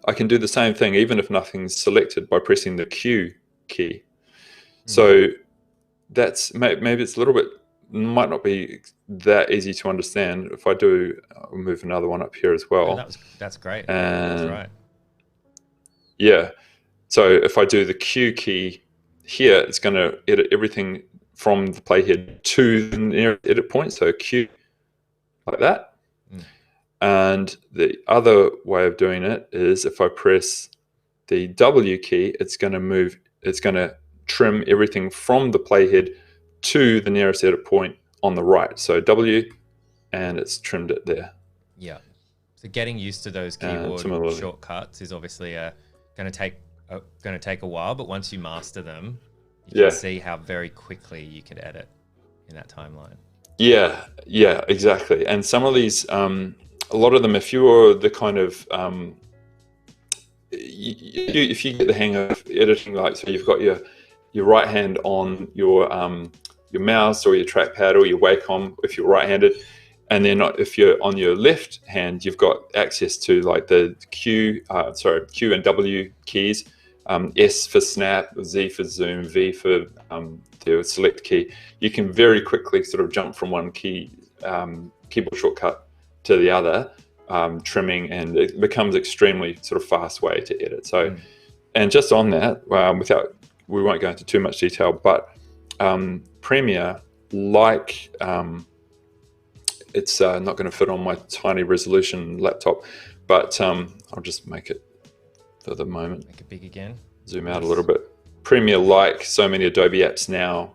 I can do the same thing even if nothing's selected by pressing the Q key. So that's maybe it's a little bit, might not be that easy to understand. If I do, I'll move another one up here as well. Oh, that's great. That's right. Yeah. So if I do the Q key here, it's going to edit everything from the playhead to the nearest edit point. So Q like that. And the other way of doing it is if I press the W key, it's going to trim everything from the playhead to the nearest edit point on the right. So W, and it's trimmed it there. Yeah. So getting used to those keyboard shortcuts is obviously going to take a while, but once you master them, you can see how very quickly you can edit in that timeline. Yeah, exactly. And some of these, a lot of them, if you're the kind of, if you get the hang of editing, like, so you've got your right hand on your mouse or your trackpad or your Wacom if you're right-handed, and then if you're on your left hand, you've got access to like the Q and W keys, S for snap, Z for zoom, V for the select key. You can very quickly sort of jump from one keyboard shortcut to the other, trimming, and it becomes extremely sort of fast way to edit. So, and just on that, we won't go into too much detail, but Premiere, like it's not going to fit on my tiny resolution laptop, but I'll just make it for the moment. Make it big again. Zoom out a little bit. Premiere, like so many Adobe apps now,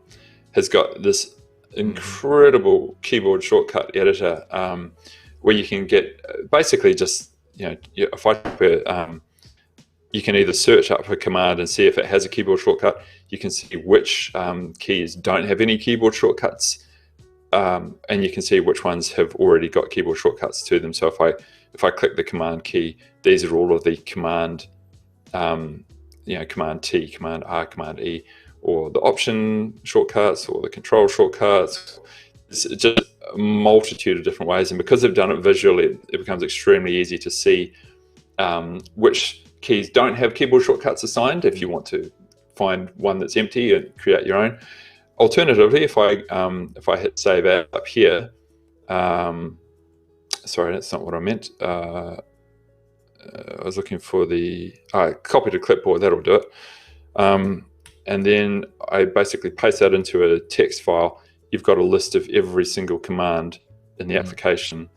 has got this incredible keyboard shortcut editor where you can get basically just, if I you can either search up a command and see if it has a keyboard shortcut. You can see which keys don't have any keyboard shortcuts, and you can see which ones have already got keyboard shortcuts to them. So if I click the command key, these are all of the command, command T, command R, command E, or the option shortcuts or the control shortcuts. It's just a multitude of different ways, and because they've done it visually, it becomes extremely easy to see which keys don't have keyboard shortcuts assigned if you want to find one that's empty and create your own. Alternatively, if I hit save up here, sorry, that's not what I meant. I was looking for the copy to clipboard. That'll do it. And then I basically paste that into a text file. You've got a list of every single command in the application.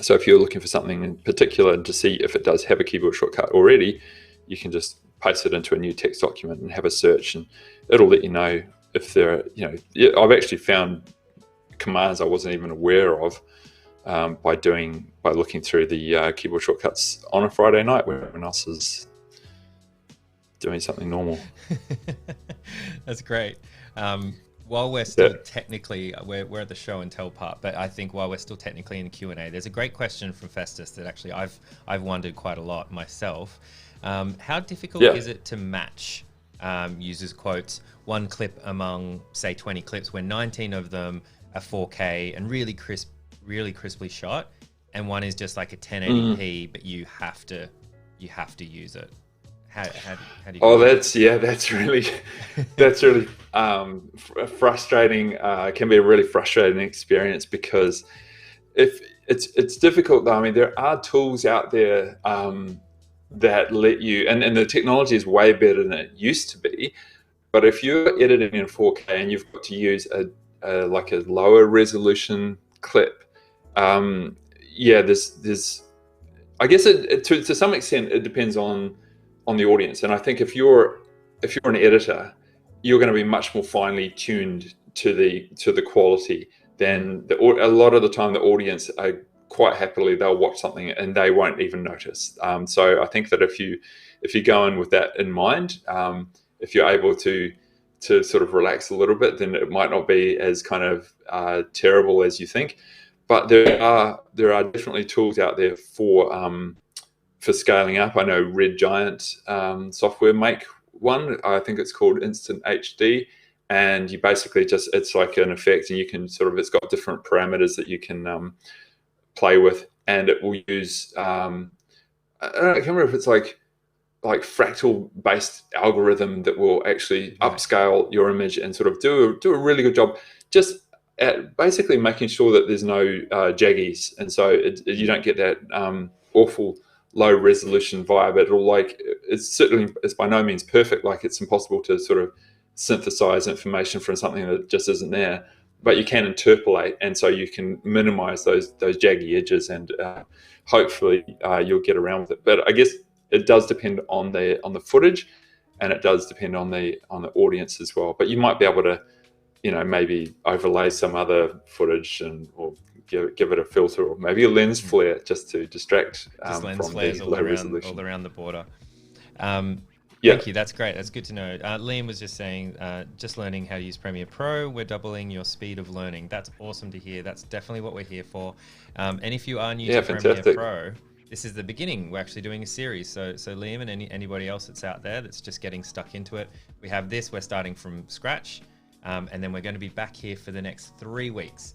So if you're looking for something in particular and to see if it does have a keyboard shortcut already, you can just paste it into a new text document and have a search, and it'll let you know if there are, I've actually found commands I wasn't even aware of by looking through the keyboard shortcuts on a Friday night when everyone else is doing something normal. That's great. While we're still technically, we're at the show and tell part, but I think while we're still technically in the Q&A, there's a great question from Festus that actually I've wondered quite a lot myself. How difficult is it to match users' quotes, one clip among, say, 20 clips where 19 of them are 4K and really crisply shot, and one is just like a 1080p, but you have to use it? how do you go Oh, about that's really that's really frustrating. Can be a really frustrating experience because if it's difficult though. I mean, there are tools out there that let you, and the technology is way better than it used to be. But if you're editing in 4K and you've got to use like a lower resolution clip, yeah, there's I guess to some extent it depends on the audience. And I think if you're an editor, you're going to be much more finely tuned to the quality than a lot of the time the audience are quite happily they'll watch something and they won't even notice. So I think that if you go in with that in mind, if you're able to sort of relax a little bit, then it might not be as kind of terrible as you think. But there are definitely tools out there for scaling up. I know Red Giant software make one. I think it's called Instant HD, and you basically it's like an effect, and you can it's got different parameters that you can play with, and it will use I can't remember if it's like fractal based algorithm that will actually upscale your image and sort of do a really good job just at basically making sure that there's no jaggies, and so you don't get that awful low resolution vibe. It's by no means perfect. Like, it's impossible to sort of synthesize information from something that just isn't there, but you can interpolate, and so you can minimize those jaggy edges, and hopefully you'll get around with it. But I guess it does depend on the footage, and it does depend on the audience as well. But you might be able to, maybe overlay some other footage or give it a filter, or maybe a lens flare just to distract just lens from flares the all low around resolution. all around the border. Yeah. Thank you. That's great. That's good to know. Liam was just saying, just learning how to use Premiere Pro. We're doubling your speed of learning. That's awesome to hear. That's definitely what we're here for. And if you are new to Premiere Pro, this is the beginning. We're actually doing a series. So Liam and anybody else that's out there that's just getting stuck into it, we have this. We're starting from scratch, and then we're going to be back here for the next 3 weeks.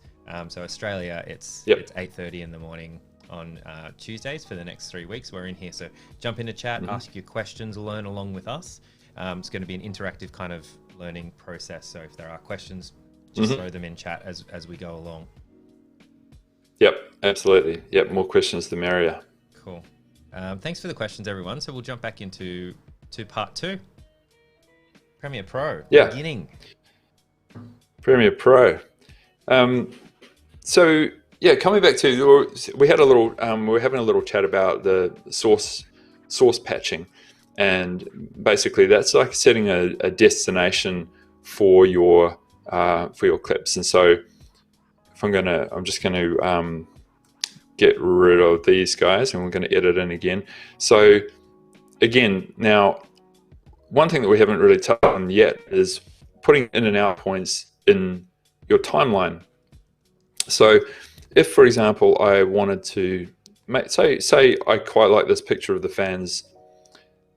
So Australia, it's 8:30 in the morning on Tuesdays for the next 3 weeks. We're in here, so jump into chat, ask your questions, learn along with us. It's going to be an interactive kind of learning process, so if there are questions, just throw them in chat as we go along. Yep, absolutely. Yep, more questions the merrier. Cool. Thanks for the questions, everyone. So we'll jump back into part 2. Premiere Pro, beginning. Premiere Pro. So yeah, coming back to, we had a little, we were having a little chat about the source patching, and basically that's like setting a destination for your clips. And so if I'm just going to get rid of these guys, and we're going to edit in again. So again, now one thing that we haven't really touched on yet is putting in and out points in your timeline. So if, for example, I wanted to say I quite like this picture of the fans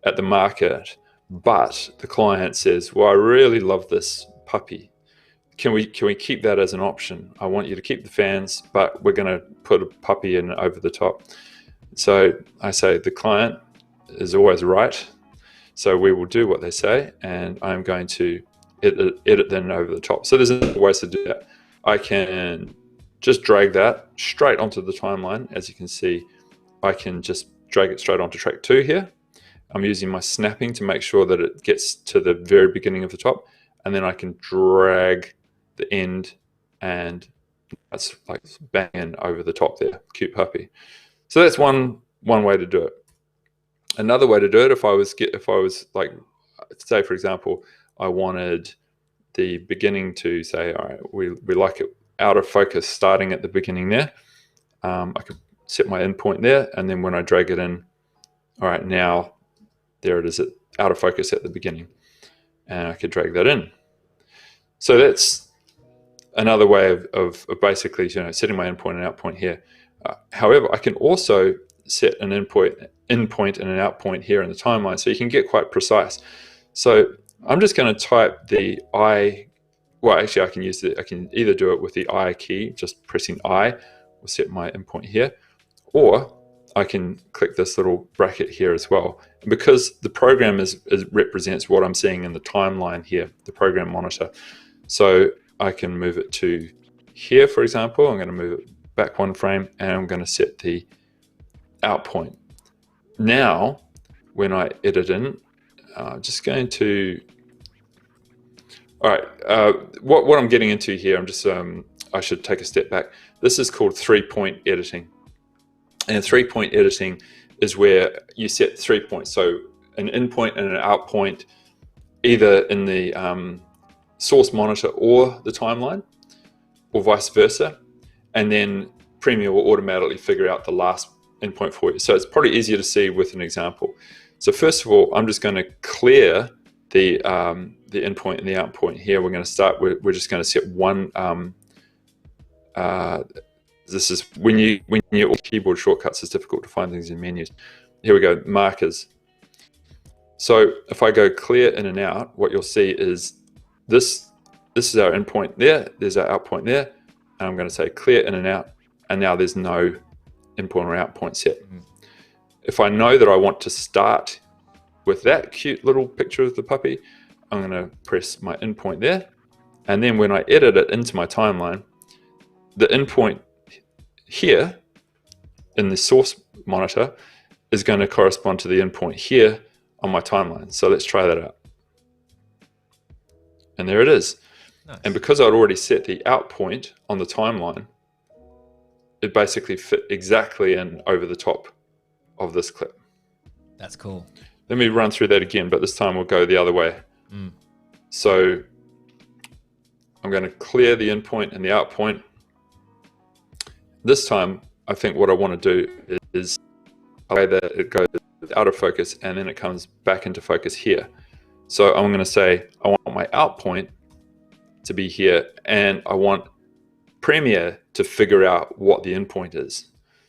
at the market, but the client says, well, I really love this puppy. Can we keep that as an option? I want you to keep the fans, but we're going to put a puppy in over the top. So I say the client is always right. So we will do what they say, and I'm going to edit them over the top. So there's ways to do that. I can just drag that straight onto the timeline. As you can see, I can just drag it straight onto track 2 here. I'm using my snapping to make sure that it gets to the very beginning of the top, and then I can drag the end, and that's like banging over the top there. Cute puppy. So that's one way to do it. Another way to do it, if I was like, say for example, I wanted the beginning to say, all right, we like it out of focus starting at the beginning there. I could set my endpoint there, and then when I drag it in, all right, now there it is out of focus at the beginning, and I could drag that in. So that's another way of basically setting my endpoint and out point here. However, I can also set an endpoint and an out point here in the timeline, so you can get quite precise. So I'm just going to type the I. Well, actually, I can either do it with the I key, just pressing I, will set my endpoint here, or I can click this little bracket here as well. And because the program represents what I'm seeing in the timeline here, the program monitor. So I can move it to here, for example. I'm going to move it back one frame, and I'm going to set the out point. Now, when I edit in, I'm just going to, all right, what I'm getting into here, I should take a step back. This is called 3-point editing. And 3-point editing is where you set 3 points. So an in point and an out point, either in the source monitor or the timeline, or vice versa. And then Premiere will automatically figure out the last endpoint for you. So it's probably easier to see with an example. So first of all, I'm just going to clear the endpoint and the out point here. We're going to start with, we're just going to set one. This is when your keyboard shortcuts, it's difficult to find things in menus. Here we go, markers. So if I go clear in and out, what you'll see is this is our endpoint there, there's our out point there, and I'm going to say clear in and out, and now there's no endpoint or out point set. If I know that I want to start with that cute little picture of the puppy, I'm going to press my endpoint there, and then when I edit it into my timeline, the endpoint here in the source monitor is going to correspond to the endpoint here on my timeline. So let's try that out. And there it is. Nice. And because I'd already set the out point on the timeline, it basically fit exactly in over the top of this clip. That's cool. Let me run through that again, but this time we'll go the other way. So I'm going to clear the endpoint and the out point. This time, I think what I want to do is the way that it goes out of focus and then it comes back into focus here. So I'm going to say I want my out point to be here, and I want Premiere to figure out what the endpoint is.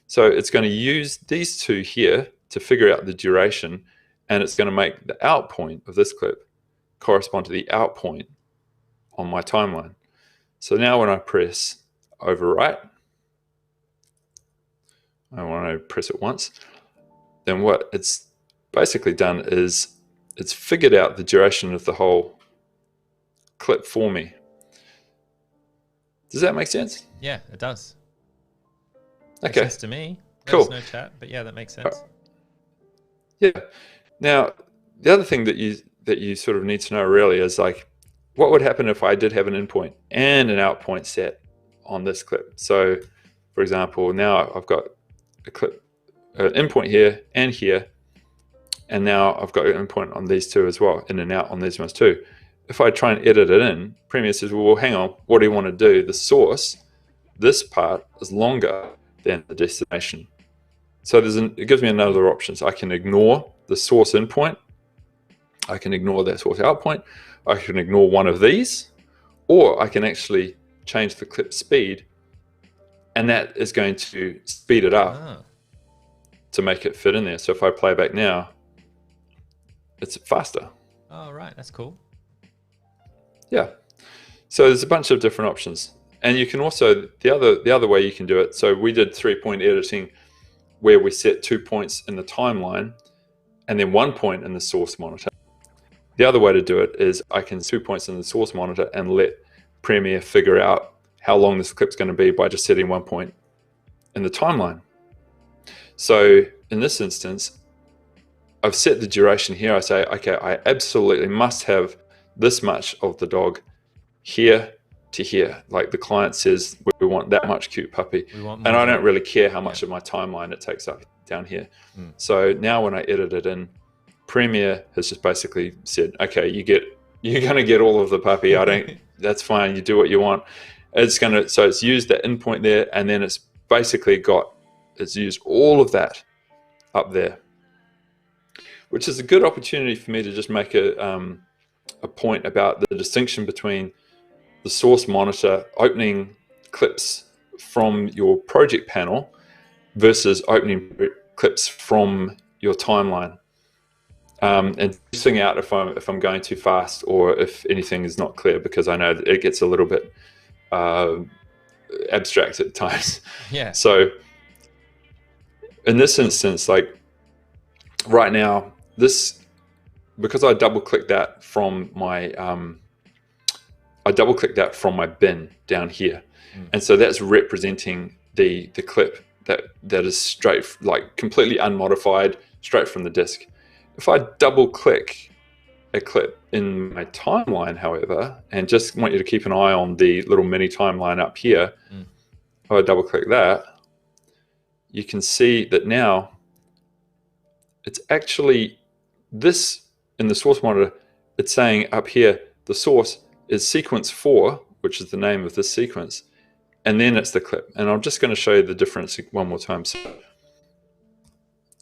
So it's going to use these two here to figure out the duration, and it's going to make the out point of this clip correspond to the out point on my timeline. So now when I press overwrite, I want to press it once, then what it's basically done is it's figured out the duration of the whole clip for me. Does that make sense? Yeah, it does. Okay. Makes sense to me. Cool. There's no chat, but yeah, that makes sense. Yeah. Now, the other thing that you sort of need to know really is like, what would happen if I did have an in point and an out point set on this clip? So, for example, now I've got a clip, an in point here, and now I've got an in point on these two as well, in and out on these ones too. If I try and edit it in, Premiere says, well, hang on, what do you want to do? The source, this part is longer than the destination. So it gives me another option. So I can ignore the source in point, I can ignore that source out point, I can ignore one of these, or I can actually change the clip speed, and that is going to speed it up to make it fit in there. So if I play back now, it's faster. Oh, right, that's cool. Yeah. So there's a bunch of different options. And you can also, the other way you can do it, so we did 3-point editing where we set 2 points in the timeline and then 1 point in the source monitor. The other way to do it is I can 2 points in the source monitor and let Premiere figure out how long this clip's going to be by just setting 1 point in the timeline. So in this instance, I've set the duration here. I say, okay, I absolutely must have this much of the dog here to here. Like the client says, we want that much cute puppy. And I don't really care how much of my timeline it takes up down here. So now when I edit it in, Premiere has just basically said, okay, you're going to get all of the puppy. That's fine. You do what you want. So it's used that in point there, and then it's basically it's used all of that up there, which is a good opportunity for me to just make a point about the distinction between the source monitor opening clips from your project panel versus opening clips from your timeline, and testing out if I'm going too fast or if anything is not clear, because I know that it gets a little bit abstract at times. Yeah. So in this instance, like right now, this, because I double click that from my bin down here, and so that's representing the clip that is straight, like completely unmodified, straight from the disk. If I double click a clip in my timeline, however, and just want you to keep an eye on the little mini timeline up here, if I double click that, you can see that now it's actually this in the source monitor. It's saying up here the source is sequence 4, which is the name of this sequence, and then it's the clip. And I'm just going to show you the difference one more time. So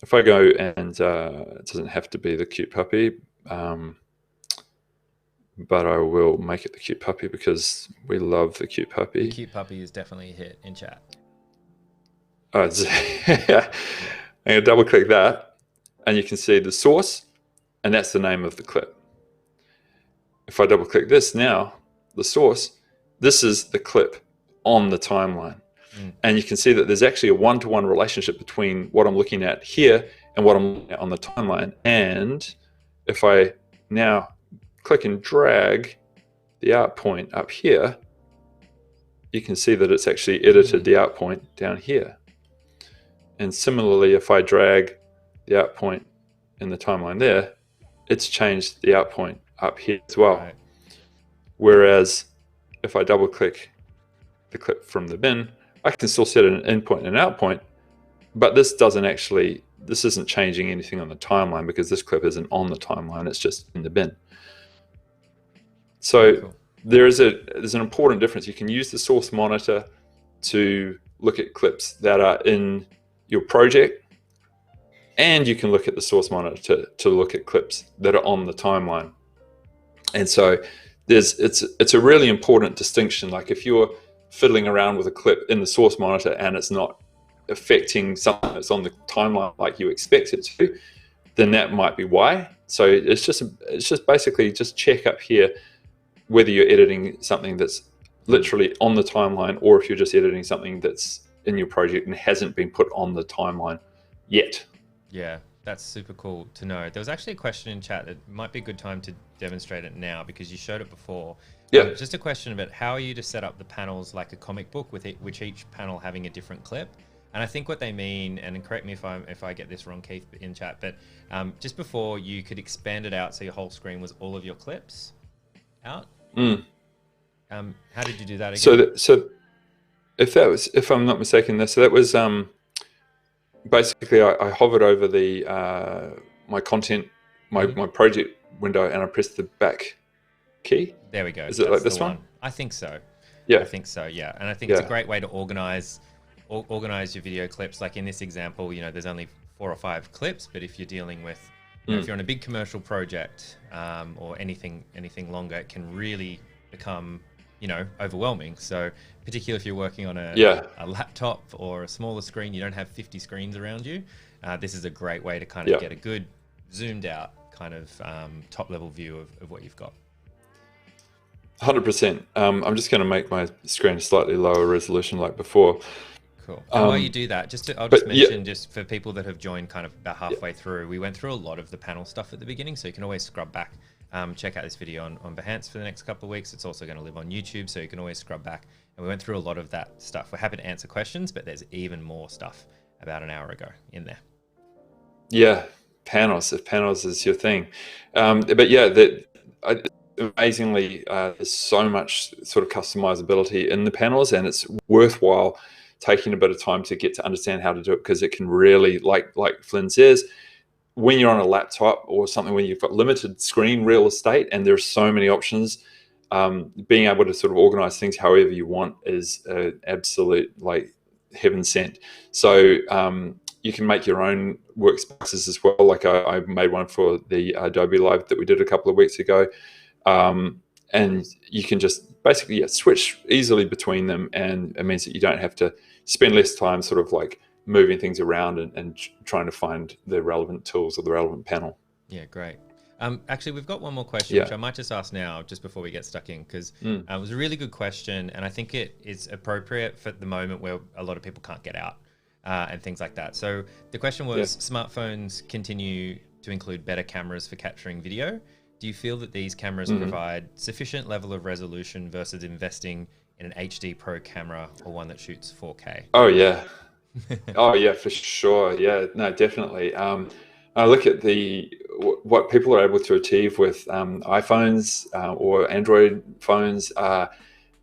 if I go and it doesn't have to be the cute puppy, but I will make it the cute puppy because we love the cute puppy. The cute puppy is definitely a hit in chat. Oh, I'm going to double click that, and you can see the source, and that's the name of the clip. If I double click this now, the source, this is the clip on the timeline. And you can see that there's actually a one-to-one relationship between what I'm looking at here and what I'm looking at on the timeline. And if I now click and drag the out point up here, you can see that it's actually edited the out point down here. And similarly, if I drag the out point in the timeline there, it's changed the out point up here as well. Right. Whereas if I double click the clip from the bin, I can still set an in point and an out point, but this isn't changing anything on the timeline because this clip isn't on the timeline, it's just in the bin. So cool. There's an important difference. You can use the source monitor to look at clips that are in your project, and you can look at the source monitor to look at clips that are on the timeline. And so it's a really important distinction. Like if you're fiddling around with a clip in the source monitor and it's not affecting something that's on the timeline like you expect it to, then that might be why. So it's just basically just check up here whether you're editing something that's literally on the timeline or if you're just editing something that's in your project and hasn't been put on the timeline yet. Yeah, that's super cool to know. There was actually a question in chat that might be a good time to demonstrate it now because you showed it before. Yeah. Just a question about how are you to set up the panels like a comic book with which each panel having a different clip. And I think what they mean, and correct me if I get this wrong, Keith, in chat, but just before you could expand it out so your whole screen was all of your clips out. How did you do that again? So if I'm not mistaken, so that was basically I hovered over the my content, my project window, and I pressed the back key. There we go. Is it like this one? I think so. Yeah. I think so. Yeah, and I think it's a great way to organize your video clips. Like in this example, there's only 4 or 5 clips, but if you're dealing with, if you're on a big commercial project or anything longer, it can really become overwhelming. So particularly if you're working on a laptop or a smaller screen, you don't have 50 screens around you. This is a great way to kind of get a good zoomed out kind of top level view of what you've got. 100%. I'm just going to make my screen slightly lower resolution like before. Cool. And while you do that, I'll just mention, just for people that have joined kind of about halfway through, we went through a lot of the panel stuff at the beginning, so you can always scrub back. Check out this video on Behance for the next couple of weeks. It's also going to live on YouTube, so you can always scrub back. And we went through a lot of that stuff. We're happy to answer questions, but there's even more stuff about an hour ago in there. Yeah, panels. If panels is your thing. But yeah, amazingly, there's so much sort of customizability in the panels, and it's worthwhile taking a bit of time to get to understand how to do it, because it can really, like Flynn says, when you're on a laptop or something where you've got limited screen real estate and there's so many options, being able to sort of organize things however you want is absolute heaven sent. So you can make your own workspaces as well. Like I made one for the Adobe Live that we did a couple of weeks ago. And you can just basically switch easily between them, and it means that you don't have to spend less time sort of like moving things around and trying to find the relevant tools or the relevant panel. Yeah, great. Actually, we've got one more question, which I might just ask now, just before we get stuck in, because it was a really good question, and I think it is appropriate for the moment where a lot of people can't get out. and things like that. So the question was, smartphones continue to include better cameras for capturing video. Do you feel that these cameras provide sufficient level of resolution versus investing in an HD Pro camera or one that shoots 4K? Oh yeah. Oh yeah, for sure. Yeah, no, definitely. I look at what people are able to achieve with iPhones or Android phones.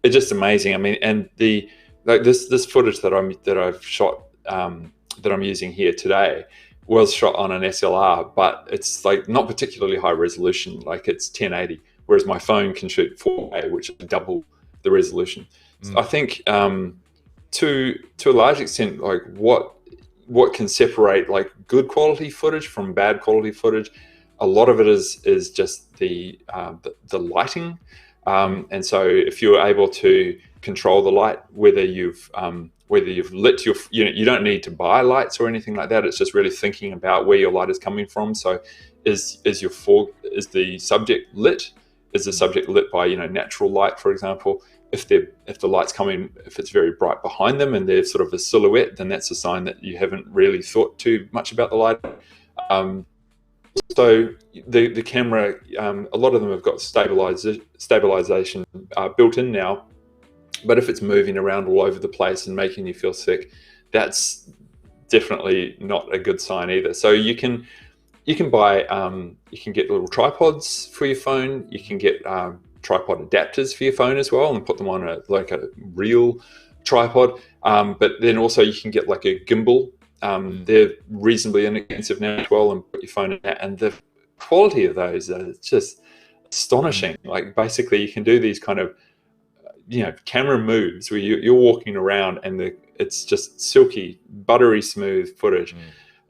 It's just amazing. I mean, and this footage that I've shot that I'm using here today was shot on an SLR, but it's like not particularly high resolution. Like it's 1080, whereas my phone can shoot 4K, which is double the resolution. So I think to a large extent, like what can separate like good quality footage from bad quality footage, a lot of it is just the lighting. And so if you're able to control the light, whether you've lit you don't need to buy lights or anything like that. It's just really thinking about where your light is coming from. So is the subject lit? Is the subject lit by natural light, for example? If the light's coming, if it's very bright behind them and they're sort of a silhouette, then that's a sign that you haven't really thought too much about the light. So the camera, a lot of them have got stabilization built in now, but if it's moving around all over the place and making you feel sick, that's definitely not a good sign either. So you can buy you can get little tripods for your phone. You can get tripod adapters for your phone as well, and put them on a real tripod. But then also you can get like a gimbal. They're reasonably inexpensive now as well, and put your phone in that. And the quality of those is just astonishing. Like basically, you can do these kind of camera moves where you're walking around and it's just silky, buttery smooth footage.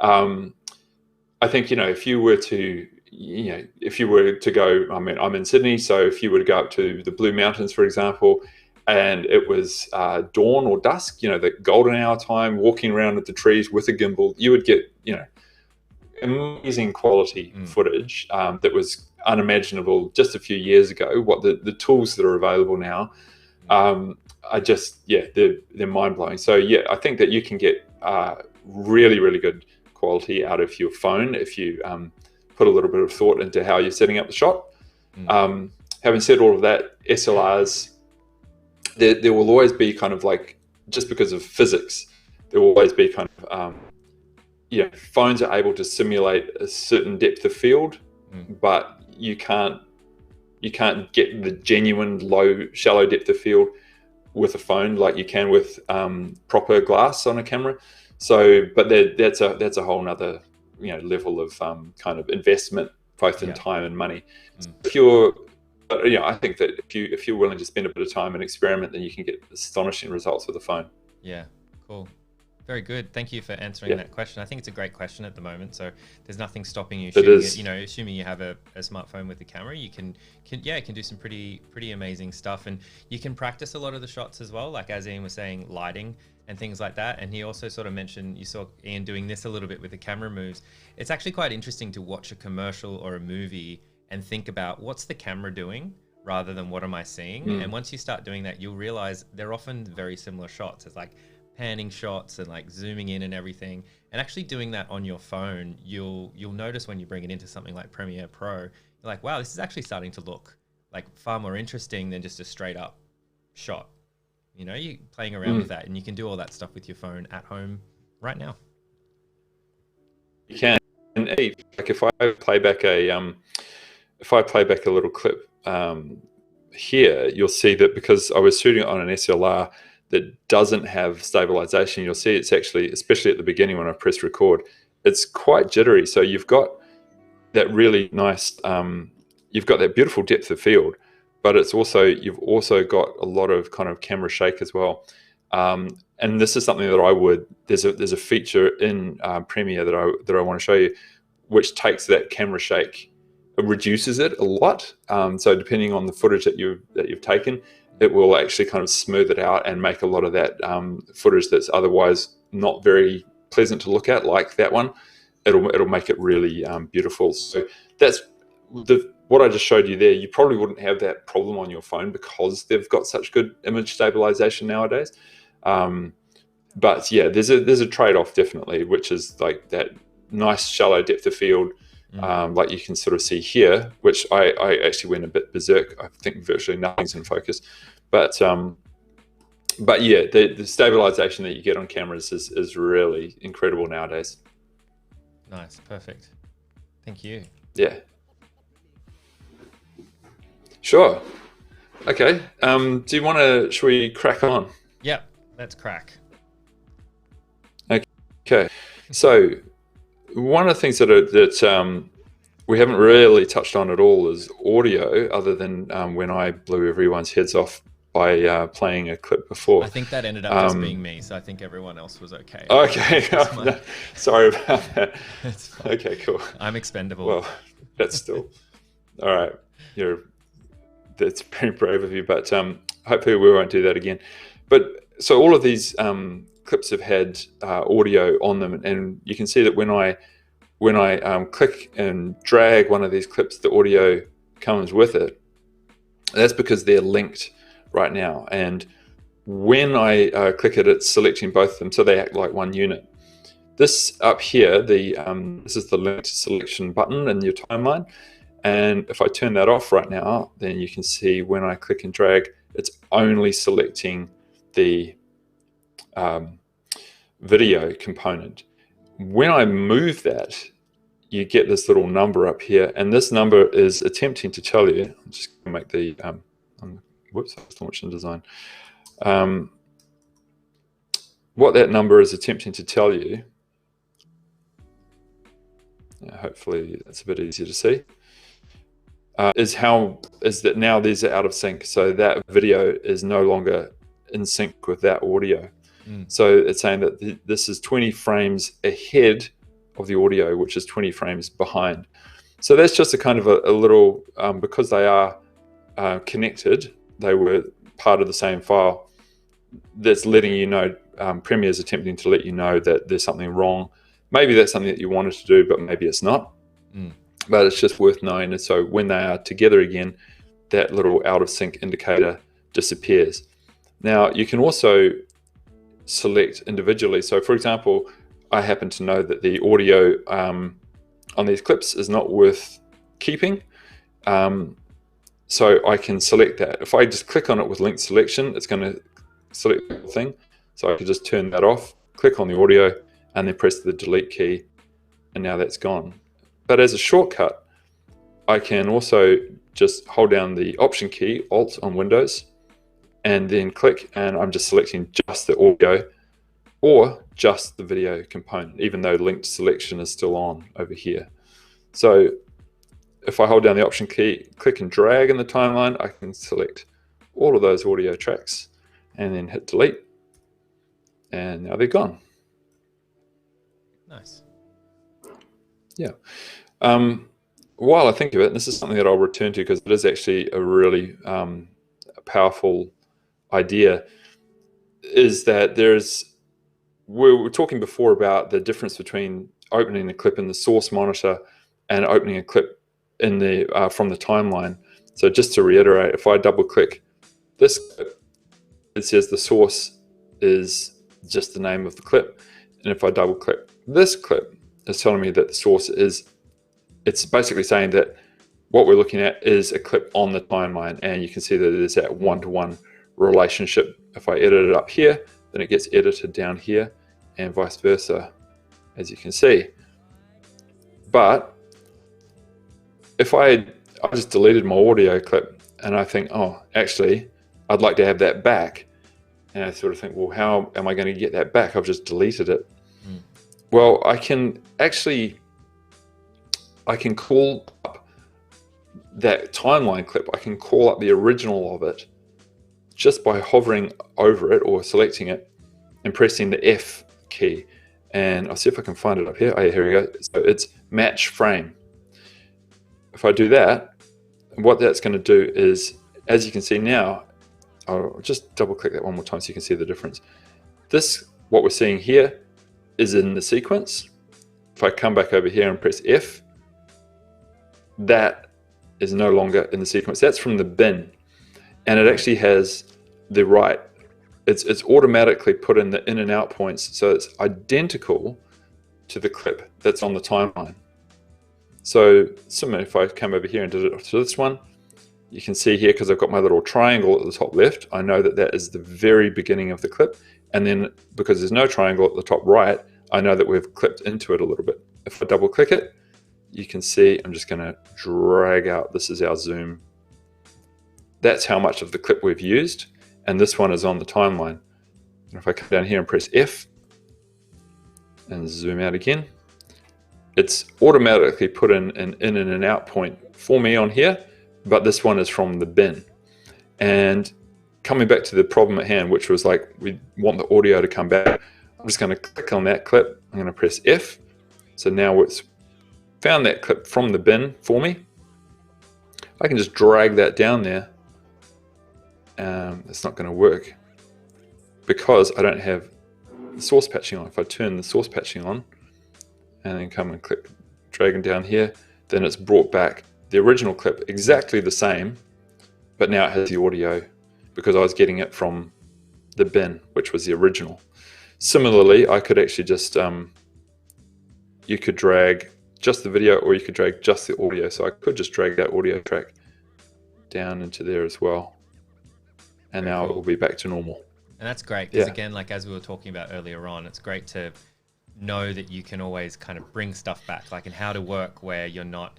I think if you were to go, I mean, I'm in Sydney, so if you were to go up to the Blue Mountains, for example, and it was dawn or dusk, the golden hour time, walking around with the trees with a gimbal, you would get amazing quality footage that was unimaginable just a few years ago. What the tools that are available now are just they're mind-blowing. So I think that you can get really, really good quality out of your phone if you put a little bit of thought into how you're setting up the shot. Having said all of that, SLRs, there will always be kind of like, just because of physics, there will always be kind of phones are able to simulate a certain depth of field, but you can't get the genuine low, shallow depth of field with a phone like you can with proper glass on a camera. So, but that's a whole nother level of kind of investment, both in time and money. I think that if you're willing to spend a bit of time and experiment, then you can get astonishing results with a phone. Yeah, cool. Very good. Thank you for answering that question. I think it's a great question at the moment. So there's nothing stopping you shooting it. Assuming you have a smartphone with a camera, you can do some pretty amazing stuff, and you can practice a lot of the shots as well. Like as Ian was saying, lighting and things like that. And he also sort of mentioned, you saw Ian doing this a little bit with the camera moves. It's actually quite interesting to watch a commercial or a movie and think about what's the camera doing rather than what am I seeing. And once you start doing that, you'll realize they're often very similar shots. It's like panning shots and like zooming in and everything, and actually doing that on your phone, you'll notice when you bring it into something like Premiere Pro, you're like, wow, this is actually starting to look like far more interesting than just a straight up shot. You're playing around with that, and you can do all that stuff with your phone at home right now. You can. And like if I play back a little clip here, you'll see that because I was shooting it on an SLR that doesn't have stabilization, you'll see it's actually, especially at the beginning when I press record, it's quite jittery. So you've got that really nice, you've got that beautiful depth of field, but you've also got a lot of kind of camera shake as well. And this is something that there's a feature in Premiere that I want to show you, which takes that camera shake, reduces it a lot. So depending on the footage that you've taken, it will actually kind of smooth it out and make a lot of that footage that's otherwise not very pleasant to look at, like that one. It'll make it really beautiful. So that's what I just showed you there. You probably wouldn't have that problem on your phone because they've got such good image stabilization nowadays. But yeah, there's a trade-off definitely, which is like that nice shallow depth of field, like you can sort of see here, which I actually went a bit berserk. I think virtually nothing's in focus, but yeah, the stabilization that you get on cameras is really incredible nowadays. Nice, perfect. Thank you. Yeah. Sure. Okay. Do you want to? Shall we crack on? Yep. Let's crack. Okay. So one of the things that we haven't really touched on at all is audio, other than when I blew everyone's heads off by playing a clip before. I think that ended up just being me, so I think everyone else was okay. Okay. No, sorry about that. Okay, cool. I'm expendable. Well, that's still all right. That's very brave of you, but hopefully we won't do that again. But so all of these clips have had audio on them, and you can see that when I click and drag one of these clips, the audio comes with it. That's because they're linked right now, and when I click it, it's selecting both of them, so they act like one unit. This up here, this is the linked selection button in your timeline, and if I turn that off right now, then you can see when I click and drag, it's only selecting the video component. When I move that, you get this little number up here, and this number is attempting to tell you, I'm just going to make the, whoops, I was launching design. What that number is attempting to tell you, hopefully that's a bit easier to see, is that now these are out of sync. So that video is no longer in sync with that audio. So it's saying that this is 20 frames ahead of the audio, which is 20 frames behind. So that's just a kind of a little, because they are connected, they were part of the same file, that's letting you know, Premiere's attempting to let you know that there's something wrong. Maybe that's something that you wanted to do, but maybe it's not. But it's just worth knowing. And so when they are together again, that little out of sync indicator disappears. Now you can also select individually. So for example, I happen to know that the audio on these clips is not worth keeping. So I can select that. If I just click on it with link selection, it's going to select the whole thing. So I can just turn that off, click on the audio, and then press the delete key, and now that's gone. But as a shortcut, I can also just hold down the Option key, Alt on Windows, and then click, and I'm just selecting just the audio or just the video component, even though linked selection is still on over here. So if I hold down the Option key, click and drag in the timeline, I can select all of those audio tracks and then hit delete, and now they're gone. Nice. Yeah. While I think of it, and this is something that I'll return to because it is actually a really powerful idea, is that we were talking before about the difference between opening the clip in the source monitor and opening a clip in the from the timeline. So just to reiterate, if I double click this clip, it says the source is just the name of the clip. And if I double click this clip, it's telling me that the source is, it's basically saying that what we're looking at is a clip on the timeline, and you can see that there's that one-to-one relationship. If I edit it up here, then it gets edited down here, and vice versa, as you can see. But if I just deleted my audio clip and I think, oh, actually, I'd like to have that back, and I sort of think, well, how am I going to get that back? I've just deleted it. Well, I can call up that timeline clip. I can call up the original of it just by hovering over it or selecting it and pressing the F key. And I'll see if I can find it up here. Oh, yeah, here we go. So it's match frame. If I do that, what that's going to do is, as you can see now, I'll just double click that one more time so you can see the difference. This, what we're seeing here, is in the sequence. If I come back over here and press F, that is no longer in the sequence. That's from the bin, and it actually has the right it's automatically put in the in and out points, so it's identical to the clip that's on the timeline. So similar, if I come over here and did it to this one, you can see here, because I've got my little triangle at the top left, I know that that is the very beginning of the clip. And then because there's no triangle at the top right, I know that we've clipped into it a little bit. If I double click it, you can see I'm just going to drag out. This is our zoom. That's how much of the clip we've used. And this one is on the timeline. And if I come down here and press F and zoom out again, it's automatically put in an in and an out point for me on here, but this one is from the bin. And coming back to the problem at hand, which was like, we want the audio to come back. I'm just going to click on that clip. I'm going to press F. So now it's found that clip from the bin for me. I can just drag that down there. It's not going to work because I don't have the source patching on. If I turn the source patching on and then come and click, dragging down here, then it's brought back the original clip exactly the same, but now it has the audio because I was getting it from the bin, which was the original. Similarly, I could actually just, you could drag just the video, or you could drag just the audio. So I could just drag that audio track down into there as well. And now it will be back to normal. And that's great because again, like as we were talking about earlier on, it's great to know that you can always kind of bring stuff back, like in how to work where you're not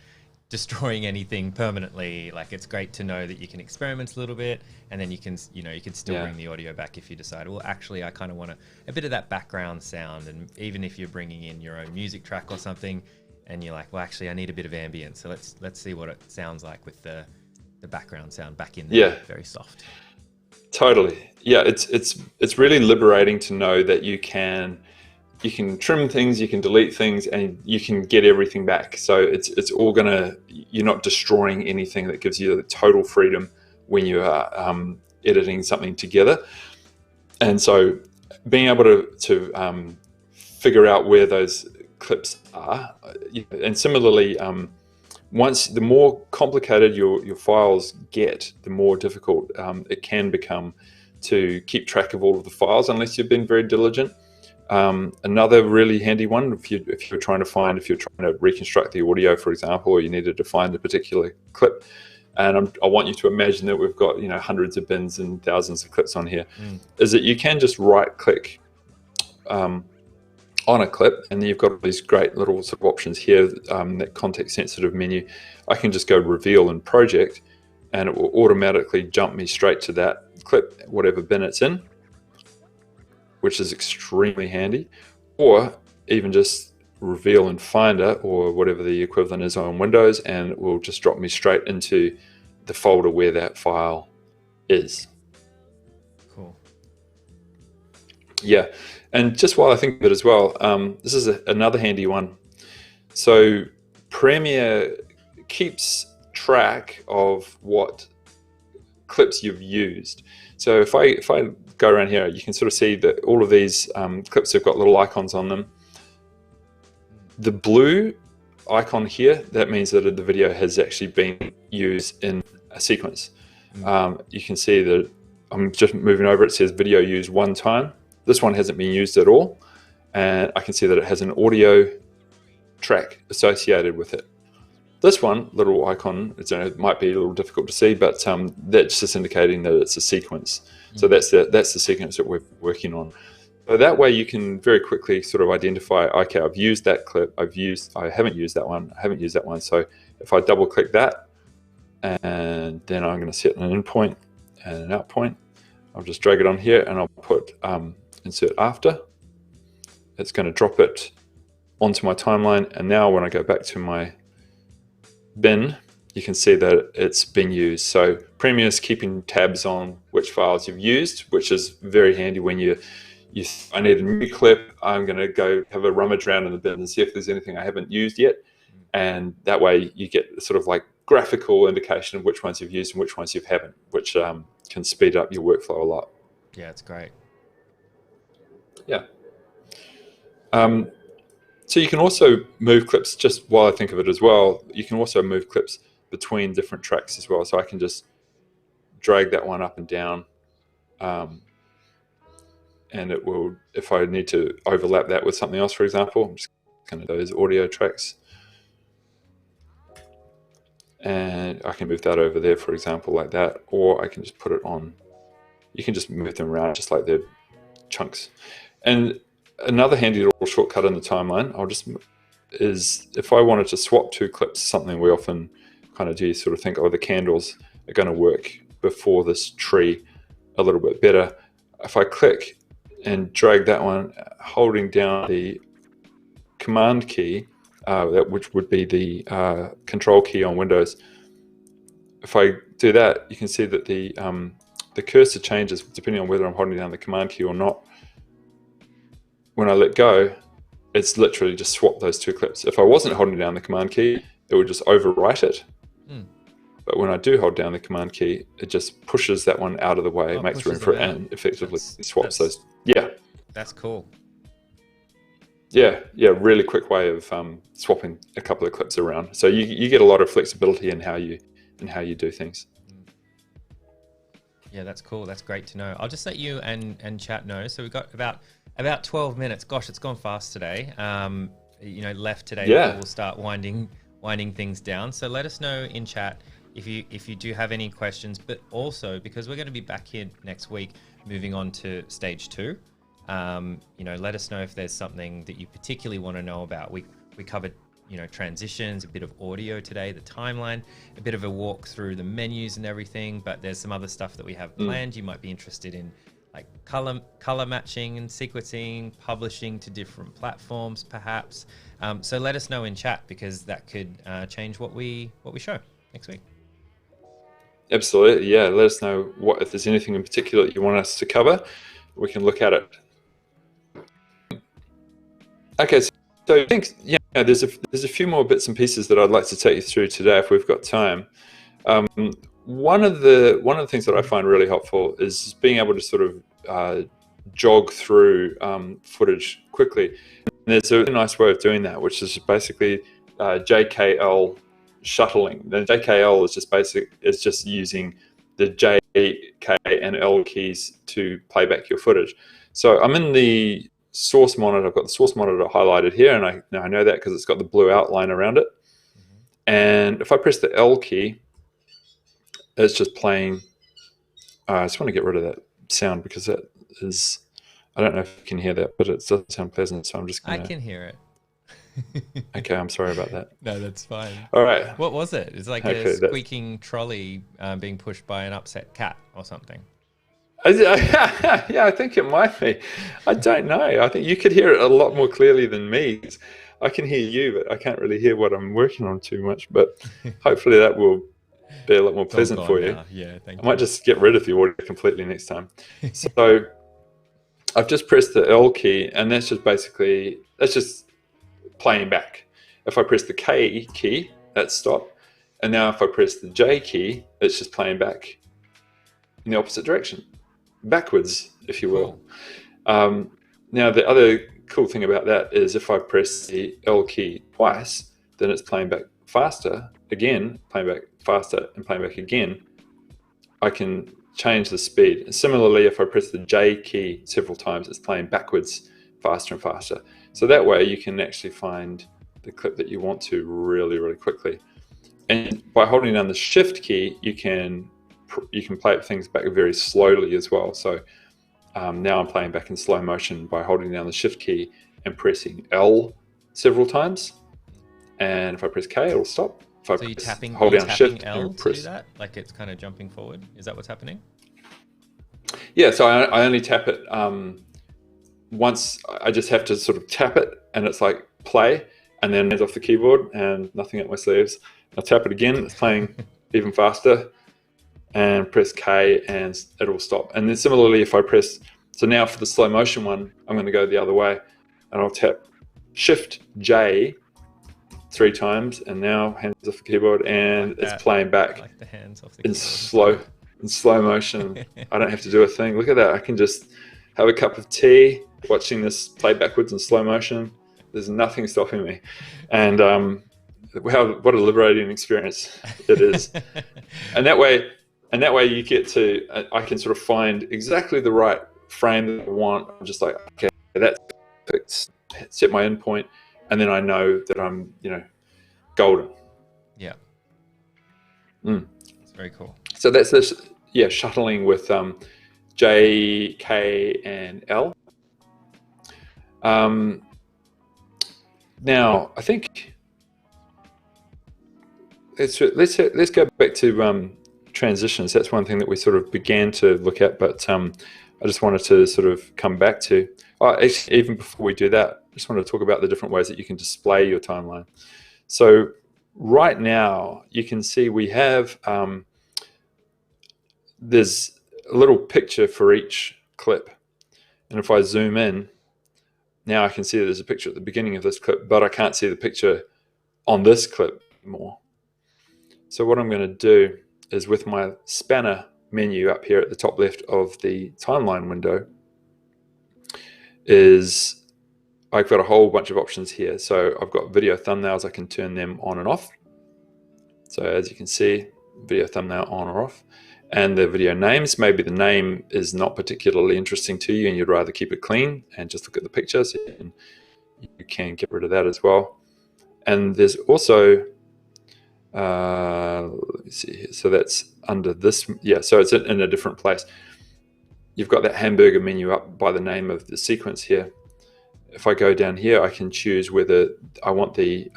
destroying anything permanently. Like it's great to know that you can experiment a little bit, and then you can, you know, you can still bring the audio back if you decide, well, actually, I kind of want a bit of that background sound. And even if you're bringing in your own music track or something, and you're like, well, actually, I need a bit of ambience, so let's see what it sounds like with the background sound back in there, very soft. Totally, yeah. It's really liberating to know that you can trim things, you can delete things, and you can get everything back. So it's all gonna, you're not destroying anything. That gives you the total freedom when you are editing something together. And so being able to figure out where those clips are, and similarly, the more complicated your files get, the more difficult it can become to keep track of all of the files unless you've been very diligent. Another really handy one, if you're trying to reconstruct the audio, for example, or you needed to find a particular clip, and I want you to imagine that we've got hundreds of bins and thousands of clips on here, is that you can just right click on a clip, and then you've got all these great little sort of options here, that context sensitive menu. I can just go reveal in project, and it will automatically jump me straight to that clip, whatever bin it's in, which is extremely handy. Or even just reveal in Finder or whatever the equivalent is on Windows, and it will just drop me straight into the folder where that file is. Cool. Yeah, and just while I think of it as well, this is another handy one. So Premiere keeps track of what clips you've used. So if I go around here, you can sort of see that all of these clips have got little icons on them. The blue icon here, that means that the video has actually been used in a sequence. You can see that I'm just moving over, it says video used one time. This one hasn't been used at all, and I can see that it has an audio track associated with it. This one, little icon, it might be a little difficult to see, but that's just indicating that it's a sequence. So that's the sequence that we're working on. So that way you can very quickly sort of identify, okay, I've used that clip, I haven't used that one, So if I double click that, and then I'm going to set an in point and an out point, I'll just drag it on here, and I'll put insert after. It's going to drop it onto my timeline, and now when I go back to my bin, you can see that it's been used. So Premiere is keeping tabs on which files you've used, which is very handy when I need a new clip, I'm going to go have a rummage around in the bin and see if there's anything I haven't used yet. And that way you get sort of like graphical indication of which ones you've used and which ones you haven't, which can speed up your workflow a lot. Yeah, it's great. Yeah. So you can also move clips, just while I think of it as well, you can also move clips between different tracks as well. So I can just drag that one up and down. and it will, if I need to overlap that with something else, for example, I'm just going to those audio tracks. And I can move that over there, for example, like that, or I can just put it on. You can just move them around just like they're chunks. And another handy little shortcut in the timeline, is if I wanted to swap two clips, something we often kind of do, sort of think, oh, the candles are going to work before this tree a little bit better. If I click and drag that one, holding down the Command key, which would be the Control key on Windows, if I do that, you can see that the cursor changes depending on whether I'm holding down the Command key or not. When I let go, it's literally just swapped those two clips. If I wasn't holding down the Command key, it would just overwrite it. But when I do hold down the Command key, it just pushes that one out of the way, makes room for it, and effectively swaps those. Yeah. That's cool. Yeah, really quick way of swapping a couple of clips around. So you get a lot of flexibility in how you do things. Yeah, that's cool. That's great to know. I'll just let you and chat know. So we've got about 12 minutes. Gosh, it's gone fast today. Left today. Yeah. We'll start winding things down. So let us know in chat if you do have any questions, but also because we're going to be back here next week, moving on to stage 2. Let us know if there's something that you particularly want to know about. We covered, transitions, a bit of audio today, the timeline, a bit of a walk through the menus and everything, but there's some other stuff that we have planned. You might be interested in, like color matching and sequencing, publishing to different platforms, perhaps. So let us know in chat, because that could change what we show next week. Absolutely, yeah. Let us know if there's anything in particular that you want us to cover. We can look at it. Okay, so I think there's a few more bits and pieces that I'd like to take you through today if we've got time. One of the things that I find really helpful is being able to sort of jog through footage quickly. And there's a really nice way of doing that, which is basically JKL shuttling. The JKL is just using the J, K, and L keys to play back your footage. So I'm in the source monitor. I've got the source monitor highlighted here, and I know that because it's got the blue outline around it. And if I press the L key, it's just playing. I just want to get rid of that sound because that is, I don't know if you can hear that, but it doesn't sound pleasant. So I'm just going to. I can hear it. Okay, I'm sorry about that. No, that's fine. All right. What was it? It's like a squeaking trolley being pushed by an upset cat or something. Yeah, I think it might be. I don't know. I think you could hear it a lot more clearly than me. I can hear you, but I can't really hear what I'm working on too much. But hopefully that will be a lot more pleasant for you. Yeah, thank you. I might just get rid of the audio completely next time. So I've just pressed the L key, and that's just playing back. If I press the K key, that's stop. And now if I press the J key, it's just playing back in the opposite direction, backwards, if you will. Now the other cool thing about that is if I press the L key twice, then it's playing back faster, again, playing back faster, and playing back again. I can change the speed. And similarly, if I press the J key several times, it's playing backwards, faster and faster. So that way you can actually find the clip that you want to really, really quickly. And by holding down the Shift key, you can play things back very slowly as well. So now I'm playing back in slow motion by holding down the Shift key and pressing L several times. And if I press K, it'll stop. If I hold down Shift L and press to do that, like it's kind of jumping forward. Is that what's happening? Yeah, so I only tap it once. I just have to sort of tap it, and it's like play, and then hands off the keyboard and nothing up my sleeves. I'll tap it again, it's playing even faster, and press K and it'll stop. And then similarly, if I press, so now for the slow motion one, I'm going to go the other way, and I'll tap Shift J 3 times, and now hands off the keyboard, and it's playing back like the hands off the in slow motion. I don't have to do a thing. Look at that. I can just have a cup of tea watching this play backwards in slow motion. There's nothing stopping me. And what a liberating experience it is. and that way you get to, I can sort of find exactly the right frame that I want. I'm just like, okay, that's perfect. Set my endpoint, and then I know that I'm, golden. Yeah. Mm. It's very cool. So that's this, shuttling with J, K, and L. Now, I think let's go back to transitions. That's one thing that we sort of began to look at, but I just wanted to sort of come back to. Actually, even before we do that, I just wanted to talk about the different ways that you can display your timeline. So right now, you can see we have there's a little picture for each clip, and if I zoom in, now I can see that there's a picture at the beginning of this clip, but I can't see the picture on this clip anymore. So what I'm going to do is, with my spanner menu up here at the top left of the timeline window, is I've got a whole bunch of options here. So I've got video thumbnails. I can turn them on and off. So as you can see, video thumbnail on or off. And the video names, maybe the name is not particularly interesting to you and you'd rather keep it clean and just look at the picture. So you can get rid of that as well. And there's also, let me see here. So that's under this. Yeah, so it's in a different place. You've got that hamburger menu up by the name of the sequence here. If I go down here, I can choose whether I want the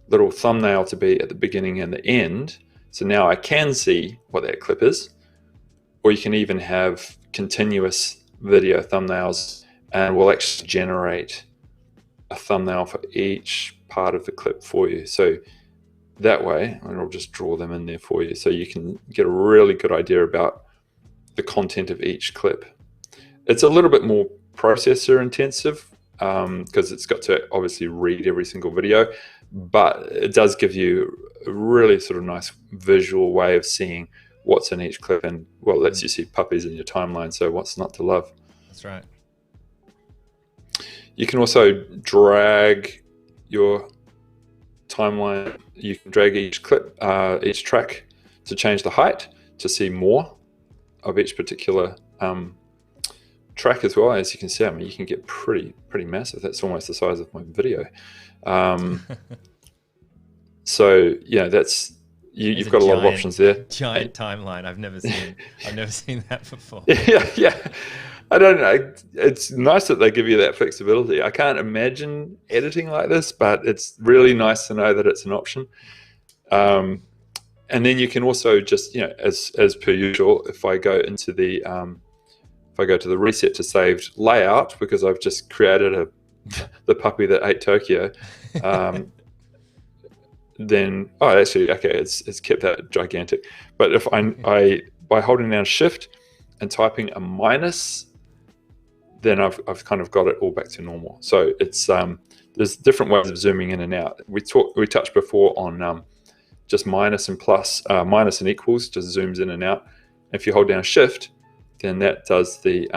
little thumbnail to be at the beginning and the end. So now I can see what that clip is. Or you can even have continuous video thumbnails, and we'll actually generate a thumbnail for each part of the clip for you. So that way, and I'll just draw them in there for you, so you can get a really good idea about the content of each clip. It's a little bit more processor intensive because it's got to obviously read every single video, but it does give you a really sort of nice visual way of seeing what's in each clip, and well, lets you see puppies in your timeline, so what's not to love? That's right. You can also drag your timeline. You can drag each clip, each track, to change the height to see more of each particular track as well. As you can see, I mean, you can get pretty massive. That's almost the size of my video. So yeah, that's you've got a lot of options there. Giant timeline. I've never seen that before. Yeah. I don't know. It's nice that they give you that flexibility. I can't imagine editing like this, but it's really nice to know that it's an option. And then you can also just, as per usual, if I go into the to the reset to saved layout, because I've just created the puppy that ate Tokyo, then actually, okay, it's kept that gigantic. But if I by holding down Shift and typing a minus, then I've kind of got it all back to normal. So it's there's different ways of zooming in and out. We touched before on just minus and plus, minus and equals just zooms in and out. If you hold down Shift, then that does the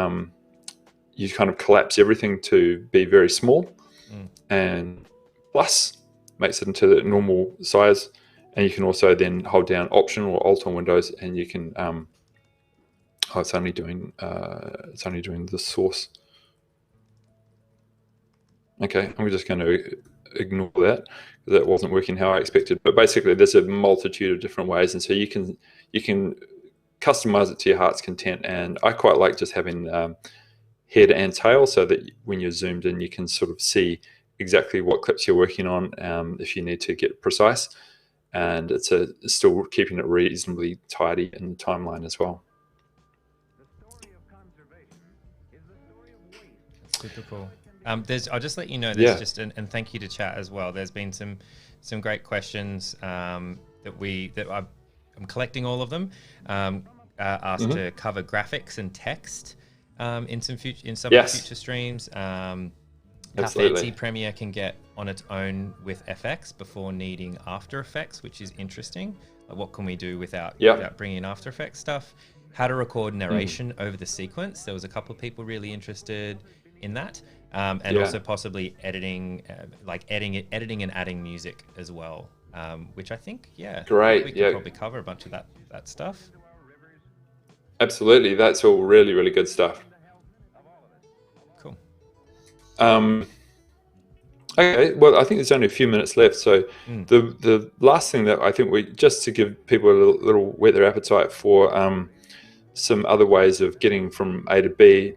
you kind of collapse everything to be very small, and plus makes it into the normal size. And you can also then hold down Option or Alt on Windows, and you can it's only doing the source. Okay, I'm just going to ignore that because that wasn't working how I expected. But basically, there's a multitude of different ways, and so you can customize it to your heart's content. And I quite like just having head and tail, so that when you're zoomed in, you can sort of see exactly what clips you're working on if you need to get precise. And it's still keeping it reasonably tidy in the timeline as well. Super cool. I'll just let you know, there's just and thank you to chat as well. There's been some great questions that I'm collecting all of them. Asked to cover graphics and text in some future streams. How fancy Premiere can get on its own with FX before needing After Effects, which is interesting. Like, what can we do without bringing in After Effects stuff? How to record narration over the sequence. There was a couple of people really interested in that, and also possibly editing, editing and adding music as well, which I think, great. We could probably cover a bunch of that stuff. Absolutely, that's all really, really good stuff. Okay, well, I think there's only a few minutes left. So the last thing that I think just to give people a little whet their appetite for some other ways of getting from A to B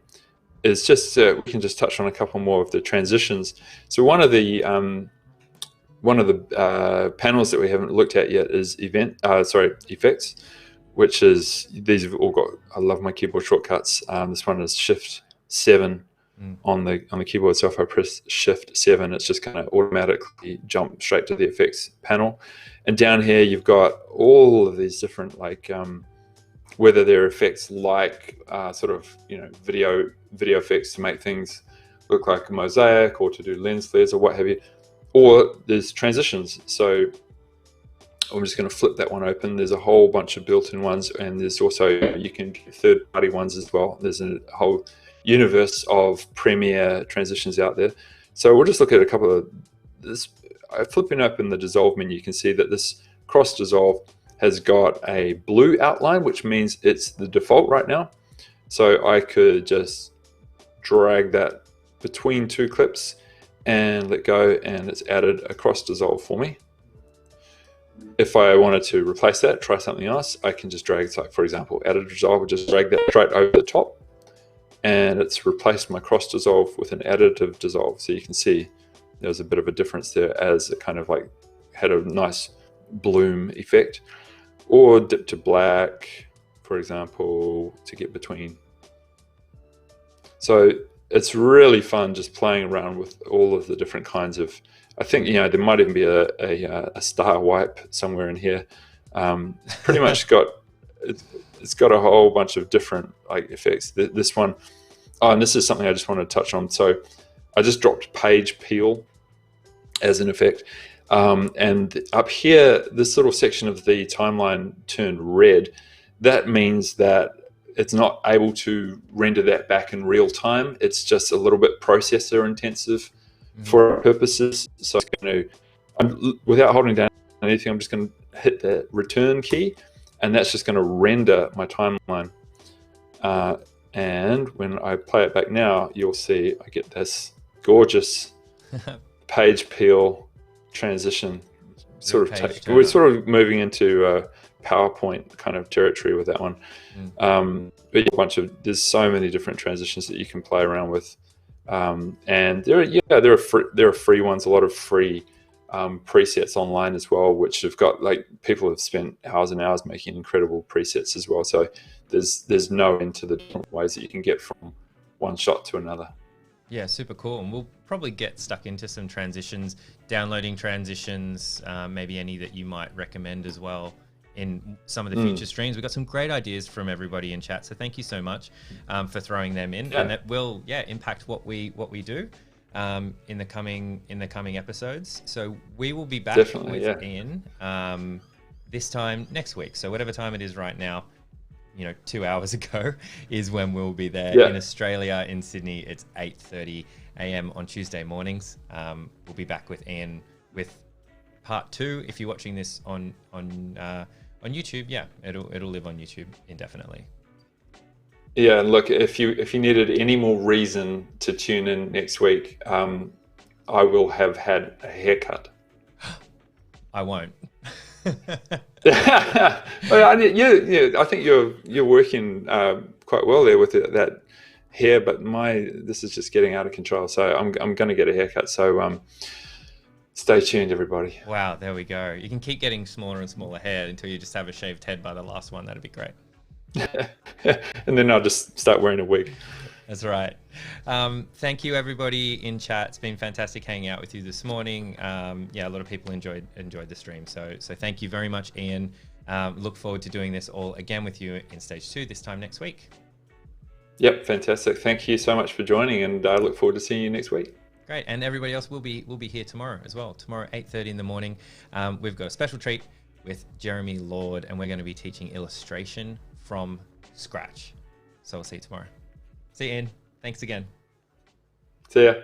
is just we can just touch on a couple more of the transitions. So one of the panels that we haven't looked at yet is effects, which is, these have all got, I love my keyboard shortcuts. This one is Shift 7 on the keyboard. So if I press Shift 7, it's just kind of automatically jump straight to the effects panel. And down here you've got all of these different, like whether they're effects like sort of, video effects to make things look like a mosaic, or to do lens flares or what have you, or there's transitions. So I'm just going to flip that one open. There's a whole bunch of built-in ones, and there's also, you can get third-party ones as well. There's a whole universe of Premiere transitions out there. So we'll just look at a couple of this. Flipping open the dissolve menu, you can see that this cross dissolve has got a blue outline, which means it's the default right now. So I could just drag that between two clips and let go, and it's added a cross dissolve for me. If I wanted to replace that, try something else, I can just drag, so for example, add a dissolve, just drag that straight over the top, and it's replaced my cross dissolve with an additive dissolve. So you can see there's a bit of a difference there, as it kind of like had a nice bloom effect. Or dip to black, for example, to get between. So it's really fun just playing around with all of the different kinds of, I think, there might even be a star wipe somewhere in here. Pretty much it's got a whole bunch of different like effects. This one, and this is something I just want to touch on. So I just dropped page peel as an effect. And up here, this little section of the timeline turned red. That means that it's not able to render that back in real time. It's just a little bit processor intensive for our purposes. So without holding down anything, I'm just going to hit the return key, and that's just going to render my timeline. And when I play it back now, you'll see I get this gorgeous page peel transition. We're sort of moving into PowerPoint kind of territory with that one. But there's so many different transitions that you can play around with, and there are free ones, a lot of free presets online as well, which have got, like, people have spent hours and hours making incredible presets as well. So there's no end to the different ways that you can get from one shot to another. Yeah, super cool. And we'll probably get stuck into some transitions, downloading transitions, maybe any that you might recommend as well in some of the future streams. We've got some great ideas from everybody in chat, so thank you so much for throwing them in, and that will impact what we do in the coming episodes. So we will be back with Ian this time next week. So whatever time it is right now, 2 hours ago is when we'll be there. In Australia, in Sydney, it's 8:30 a.m. on Tuesday mornings. We'll be back with Ian with part 2. If you're watching this on YouTube, it'll live on YouTube indefinitely. Yeah, and look, if you needed any more reason to tune in next week, I will have had a haircut. I won't. I think you're working quite well there with that hair, but this is just getting out of control. So I'm going to get a haircut. So stay tuned, everybody. Wow, there we go. You can keep getting smaller and smaller hair until you just have a shaved head by the last one. That'd be great. And then I'll just start wearing a wig. That's right. Thank you, everybody in chat. It's been fantastic hanging out with you this morning. A lot of people enjoyed the stream. So thank you very much, Ian. Look forward to doing this all again with you in stage 2 this time next week. Yep, fantastic. Thank you so much for joining, and I look forward to seeing you next week. Great, and everybody else will be here tomorrow as well. Tomorrow, 8:30 in the morning. We've got a special treat with Jeremy Lord, and we're going to be teaching illustration from scratch. So we'll see you tomorrow. See you, Ian. Thanks again. See ya.